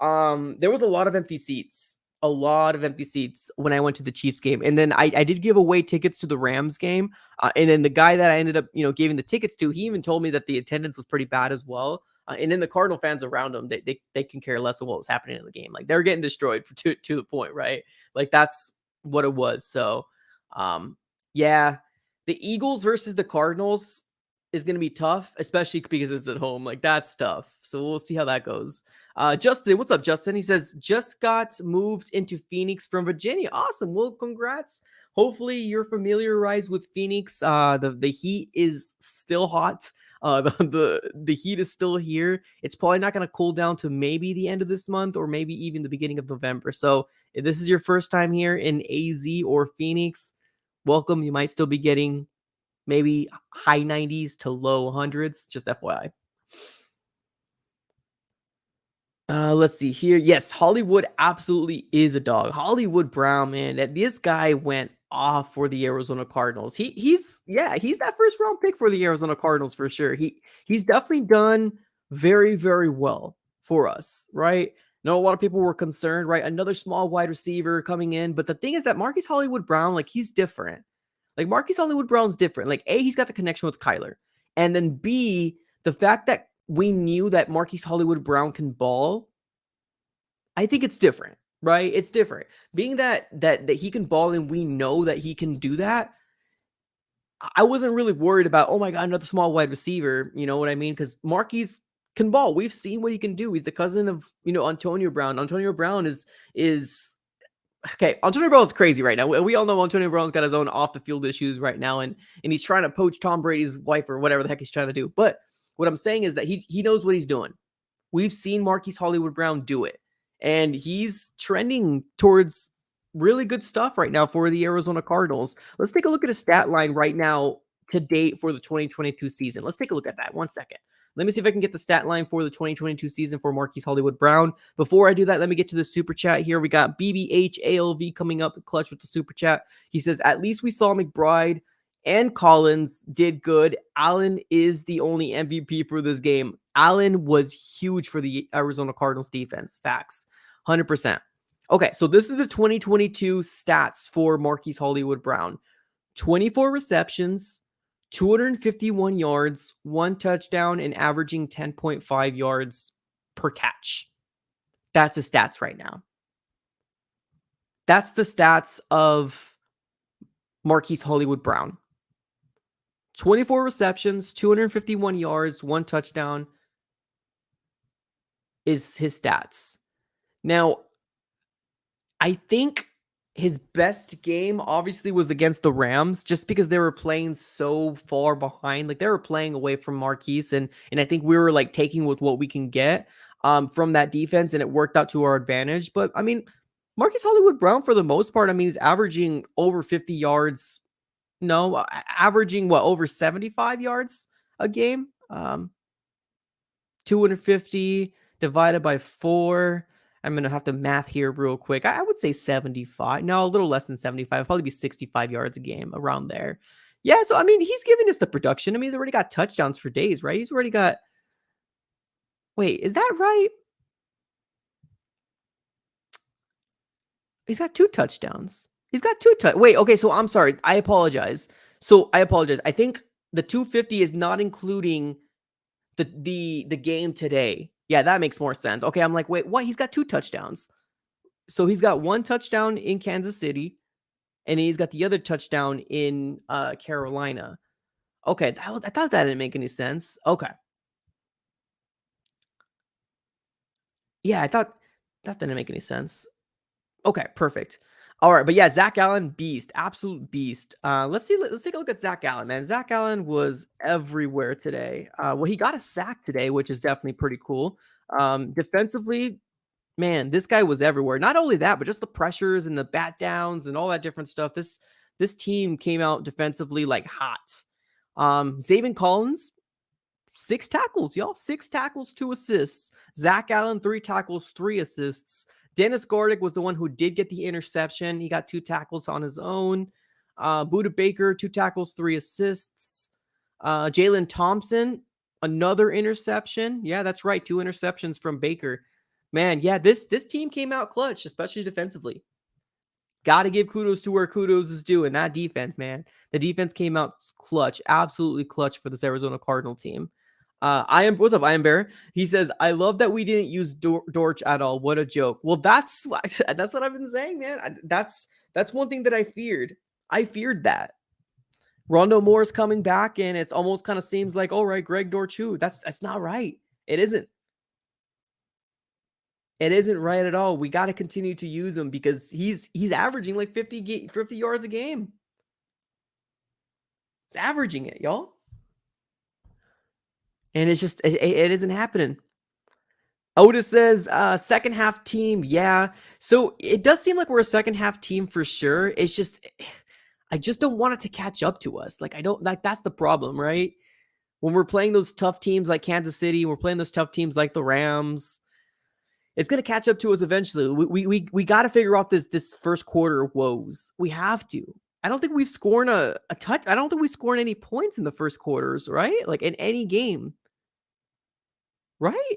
There was a lot of empty seats when I went to the Chiefs game. And then I did give away tickets to the Rams game. And then the guy that I ended up, giving the tickets to, he even told me that the attendance was pretty bad as well. And then the Cardinal fans around them, they can care less of what was happening in the game. Like they're getting destroyed to the point, right? Like that's what it was. So, yeah, the Eagles versus the Cardinals is going to be tough, especially because it's at home. Like that's tough. So we'll see how that goes. Justin, what's up, Justin? He says, just got moved into Phoenix from Virginia. Awesome. Well, congrats. Hopefully you're familiarized with Phoenix. The heat is still hot. The heat is still here. It's probably not going to cool down to maybe the end of this month or maybe even the beginning of November. So if this is your first time here in AZ or Phoenix, welcome. You might still be getting maybe high 90s to low hundreds. Just FYI. Let's see here. Yes, Hollywood absolutely is a dog. Hollywood Brown, man. This guy went off for the Arizona Cardinals. He's that first round pick for the Arizona Cardinals for sure. He's definitely done very, very well for us, right? No, a lot of people were concerned, right? Another small wide receiver coming in, but the thing is that Marquise Hollywood Brown, like he's different. Like Marquise Hollywood Brown's different. Like A, he's got the connection with Kyler, and then B, the fact that we knew that Marquise Hollywood Brown can ball, I think it's different, right? It's different. Being that he can ball and we know that he can do that, I wasn't really worried about, oh my God, another small wide receiver. You know what I mean? Because Marquise can ball. We've seen what he can do. He's the cousin of, Antonio Brown. Antonio Brown is okay. Antonio Brown's crazy right now. We all know Antonio Brown's got his own off the field issues right now, and he's trying to poach Tom Brady's wife or whatever the heck he's trying to do. But what I'm saying is that he knows what he's doing. We've seen Marquise Hollywood Brown do it, and he's trending towards really good stuff right now for the Arizona Cardinals. Let's take a look at his stat line right now to date for the 2022 season. Let's take a look at that. 1 second. Let me see if I can get the stat line for the 2022 season for Marquise Hollywood Brown. Before I do that, let me get to the super chat here. We got BBHALV coming up clutch with the super chat. He says, at least we saw McBride and Collins did good. Allen is the only MVP for this game. Allen was huge for the Arizona Cardinals defense. Facts. 100%. Okay, so this is the 2022 stats for Marquise Hollywood Brown. 24 receptions, 251 yards, 1 touchdown, and averaging 10.5 yards per catch. That's his stats right now. That's the stats of Marquise Hollywood Brown. 24 receptions, 251 yards, 1 touchdown is his stats. Now, I think his best game obviously was against the Rams just because they were playing so far behind. Like they were playing away from Marquise, and I think we were like taking with what we can get from that defense, and it worked out to our advantage. But I mean, Marquise Hollywood Brown, for the most part, I mean, he's averaging over 50 yards. No, averaging over 75 yards a game. 250 divided by 4. I'm going to have to math here real quick. I would say 75. No, a little less than 75. Probably be 65 yards a game around there. Yeah, so I mean, he's giving us the production. I mean, he's already got touchdowns for days, right? He's already got. Wait, is that right? He's got 2 touchdowns. He's got 2 Wait, okay, so I'm sorry. I apologize. I think the 250 is not including the game today. Yeah, that makes more sense. Okay, I'm like, wait, what? He's got 2 touchdowns. So he's got 1 touchdown in Kansas City, and he's got the other touchdown in Carolina. Okay, I thought that didn't make any sense. Okay. Yeah, I thought that didn't make any sense. Okay, perfect. All right, but yeah, Zach Allen, beast, absolute beast. Let's take a look at Zach Allen, man. Zach Allen was everywhere today. Well, he got a sack today, which is definitely pretty cool. Defensively, man, this guy was everywhere. Not only that, but just the pressures and the bat downs and all that different stuff. This team came out defensively like hot. Zaven Collins, 6 tackles, y'all. 6 tackles, 2 assists. Zach Allen, 3 tackles, 3 assists. Dennis Gardick was the one who did get the interception. He got 2 tackles on his own. Budda Baker, 2 tackles, 3 assists. Jalen Thompson, another interception. Yeah, that's right. 2 interceptions from Baker. Man, yeah, this team came out clutch, especially defensively. Got to give kudos to where kudos is due. And that defense, man, the defense came out clutch, absolutely clutch for this Arizona Cardinal team. What's up, I am Bear. He says, I love that we didn't use Dortch at all. What a joke. Well, that's what I've been saying, man. That's one thing that I feared. I feared that. Rondale Moore is coming back, and it's almost kind of seems like, all right, Greg Dortch. That's not right. It isn't. It isn't right at all. We got to continue to use him because he's averaging like 50 yards a game. It's averaging it, y'all. And it's just, it isn't happening. Otis says, second half team. Yeah. So it does seem like we're a second half team for sure. It's just, I just don't want it to catch up to us. That's the problem, right? When we're playing those tough teams like Kansas City, we're playing those tough teams like the Rams. It's going to catch up to us eventually. We got to figure out this first quarter woes. We have to. I don't think we've scored a touch. I don't think we scored any points in the first quarters, right? Like in any game. Right?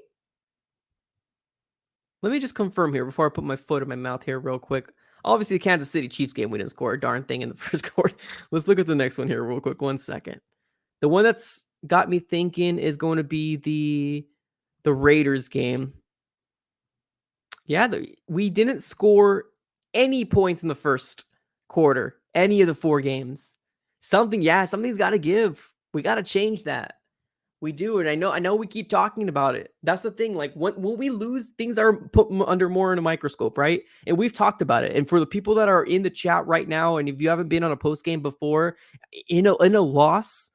Let me just confirm here before I put my foot in my mouth here real quick. Obviously, the Kansas City Chiefs game, we didn't score a darn thing in the first quarter. Let's look at the next one here real quick. 1 second. The one that's got me thinking is going to be the Raiders game. Yeah, we didn't score any points in the first quarter, any of the 4 games. Something's got to give. We got to change that. We do, and I know we keep talking about it. That's the thing. Like when we lose, things are put under more in a microscope, right? And we've talked about it. And for the people that are in the chat right now, and if you haven't been on a post game before, in a loss,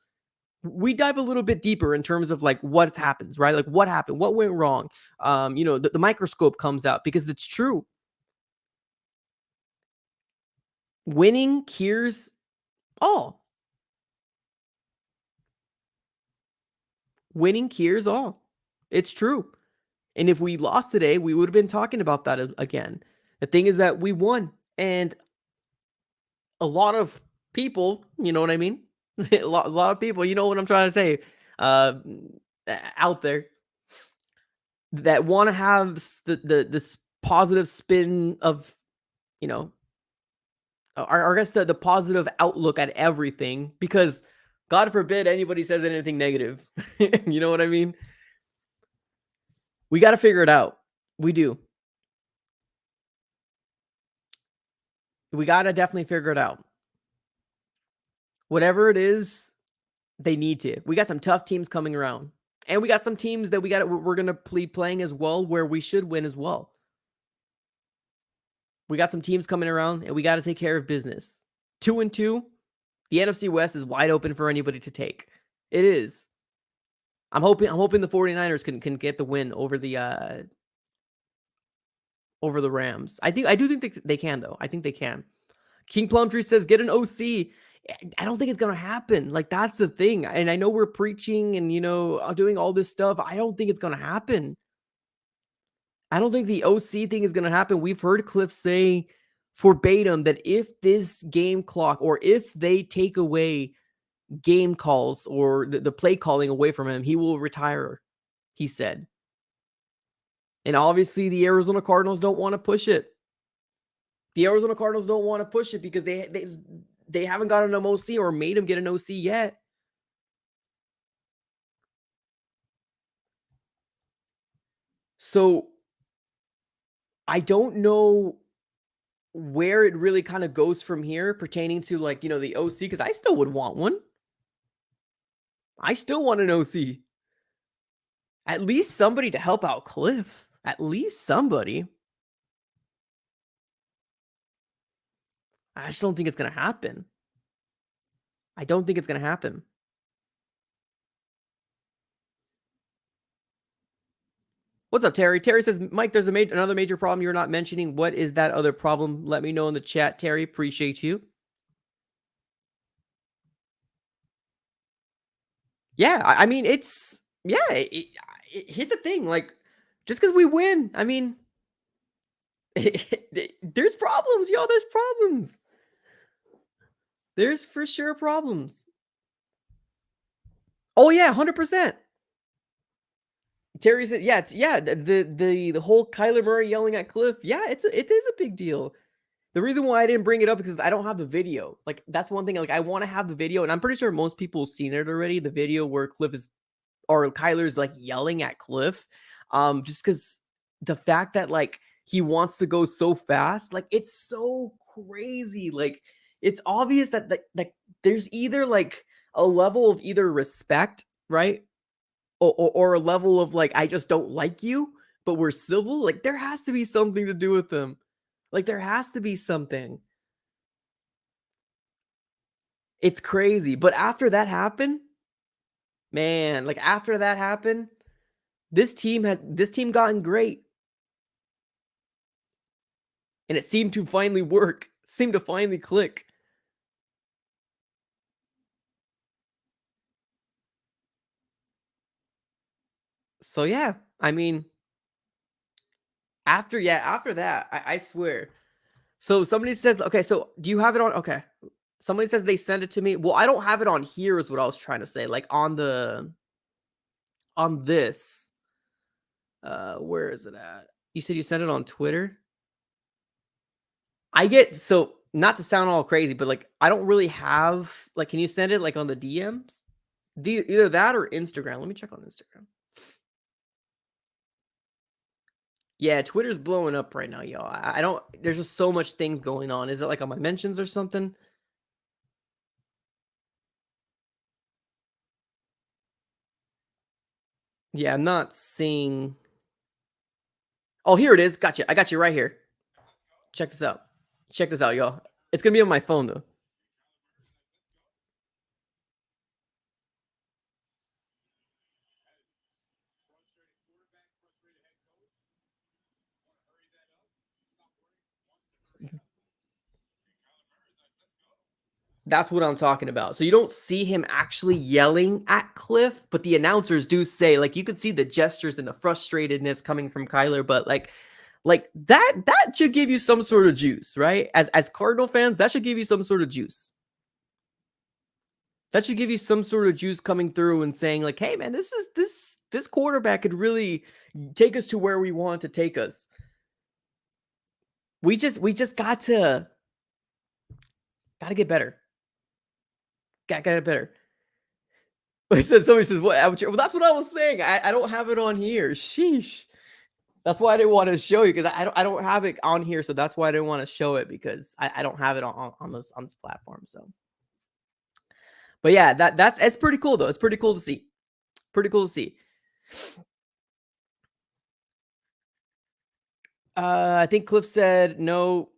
we dive a little bit deeper in terms of like what happens, right? Like what happened, what went wrong. The microscope comes out because it's true. Winning cures all. Winning cures all. It's true. And if we lost today, we would have been talking about that again. The thing is that we won. And a lot of people, you know what I mean? a lot of people, you know what I'm trying to say, out there that want to have this positive spin of, I guess the positive outlook at everything, because God forbid anybody says anything negative. You know what I mean? We got to figure it out. We do. We got to definitely figure it out. Whatever it is, they need to. We got some tough teams coming around. And we got some teams that we're going to be playing as well where we should win as well. We got some teams coming around and we got to take care of business. 2-2. The NFC West is wide open for anybody to take. It is. I'm hoping the 49ers can get the win over the Rams. I do think they can, though. I think they can. King Plumtree says get an OC. I don't think it's going to happen. Like, that's the thing. And I know we're preaching and, doing all this stuff. I don't think it's going to happen. I don't think the OC thing is going to happen. We've heard Cliff say verbatim that if this game clock or if they take away game calls or the play calling away from him, he will retire, he said. And obviously the Arizona Cardinals don't want to push it. The Arizona Cardinals don't want to push it because they haven't gotten an OC or made him get an OC yet. So I don't know where it really kind of goes from here pertaining to, like, you know, the OC, because I still would want one. I still want an OC. At least somebody to help out Cliff. At least somebody. I just don't think it's going to happen. I don't think it's going to happen. What's up, Terry? Terry says, Mike, there's another major problem you're not mentioning. What is that other problem? Let me know in the chat, Terry. Appreciate you. Yeah, I mean, it's... Yeah, here's the thing. Like, just because we win, I mean... there's problems, y'all. There's problems. There's for sure problems. Oh, yeah, 100%. Terry said, yeah, the whole Kyler Murray yelling at Cliff. Yeah, it is a big deal. The reason why I didn't bring it up is because I don't have the video. Like, that's one thing. Like, I want to have the video, and I'm pretty sure most people have seen it already. The video where Kyler's like yelling at Cliff. Just because the fact that, like, he wants to go so fast, like, it's so crazy. Like, it's obvious that there's either like a level of either respect, right? Or a level of, like, I just don't like you, but we're civil. Like, there has to be something to do with them. Like, there has to be something. It's crazy. But after that happened, man, like, after that happened, this team gotten great. And it seemed to finally work. Seemed to finally click. So yeah, I mean, after that, I swear. So somebody says, okay, so do you have it on? Okay. Somebody says they sent it to me. Well, I don't have it on here is what I was trying to say. Like on this. Where is it at? You said you sent it on Twitter? So not to sound all crazy, but like, I don't really have, like, can you send it like on the DMs? Either that or Instagram. Let me check on Instagram. Yeah, Twitter's blowing up right now, y'all. I don't, there's just so much things going on. Is it like on my mentions or something? Yeah, I'm not seeing. Oh, here it is. Gotcha. I got you right here. Check this out. Check this out, y'all. It's going to be on my phone, though. That's what I'm talking about. So you don't see him actually yelling at Cliff, but the announcers do say, like, you could see the gestures and the frustratedness coming from Kyler, but like that should give you some sort of juice, right? As Cardinal fans, that should give you some sort of juice. That should give you some sort of juice coming through and saying, like, hey man, this quarterback could really take us to where we want to take us. We just got to get better. Got it better. Somebody says, what? Well, that's what I was saying. I don't have it on here. Sheesh. That's why I didn't want to show you, because I don't have it on here. So that's why I didn't want to show it, because I don't have it on this platform. So, but yeah, it's pretty cool though. It's pretty cool to see. Pretty cool to see. I think Cliff said no.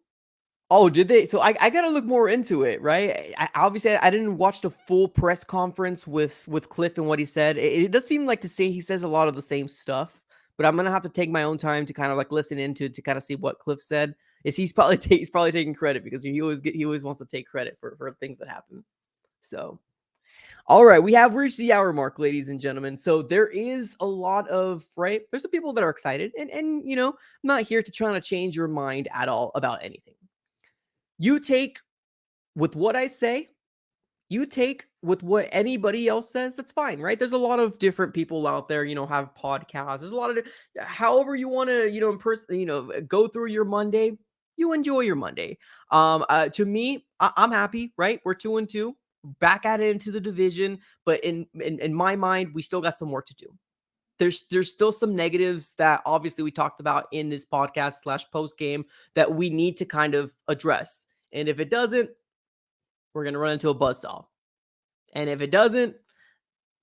Oh, did they? So I got to look more into it, right? Obviously, I didn't watch the full press conference with Cliff and what he said. It does seem like he says a lot of the same stuff, but I'm going to have to take my own time to kind of like listen into to kind of see what Cliff said. He's probably taking credit, because he always wants to take credit for things that happen. So, All right, we have reached the hour mark, ladies and gentlemen. So there is a lot of, right? There's some people that are excited, and you know, I'm not here to try to change your mind at all about anything. You take with what I say, you take with what anybody else says, that's fine, right? There's a lot of different people out there, you know, have podcasts. There's a lot of however you want to, you know, go through your Monday, you enjoy your Monday. To me, I'm happy, right? We're 2-2, back at it into the division, but in my mind, we still got some work to do. There's still some negatives that obviously we talked about in this podcast / post game that we need to kind of address. And if it doesn't, we're going to run into a buzzsaw. And if it doesn't,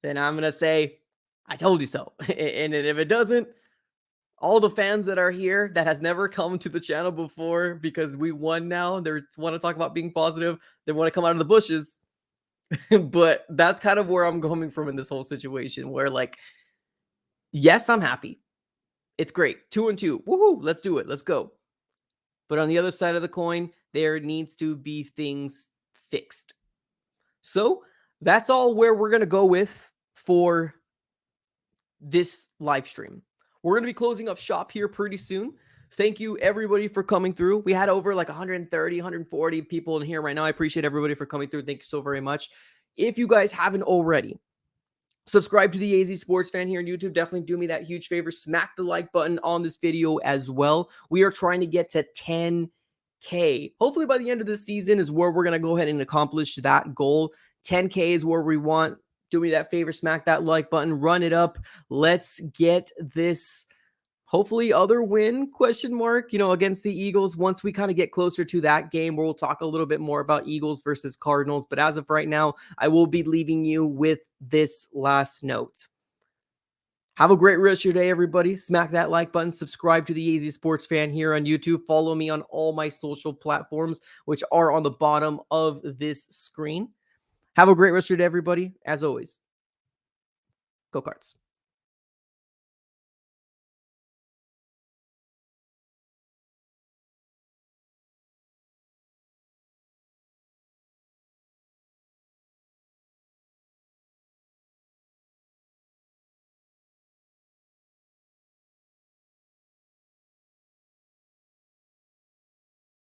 then I'm going to say, I told you so. And if it doesn't, all the fans that are here that has never come to the channel before because we won now, they want to talk about being positive. They want to come out of the bushes. But that's kind of where I'm coming from in this whole situation where, like, yes, I'm happy. It's great. 2-2. Woohoo. Let's do it. Let's go. But on the other side of the coin, there needs to be things fixed. So that's all where we're going to go with for this live stream. We're going to be closing up shop here pretty soon. Thank you, everybody, for coming through. We had over like 130, 140 people in here right now. I appreciate everybody for coming through. Thank you so very much. If you guys haven't already, subscribe to the AZ Sports Fan here on YouTube. Definitely do me that huge favor. Smack the like button on this video as well. We are trying to get to 10K. Hopefully by the end of the season is where we're going to go ahead and accomplish that goal. 10K is where we want. Do me that favor. Smack that like button. Run it up. Let's get this hopefully other win, ? You know, against the Eagles. Once we kind of get closer to that game, where we'll talk a little bit more about Eagles versus Cardinals. But as of right now, I will be leaving you with this last note. Have a great rest of your day, everybody. Smack that like button. Subscribe to the AZ Sports Fan here on YouTube. Follow me on all my social platforms, which are on the bottom of this screen. Have a great rest of your day, everybody. As always, go Cards.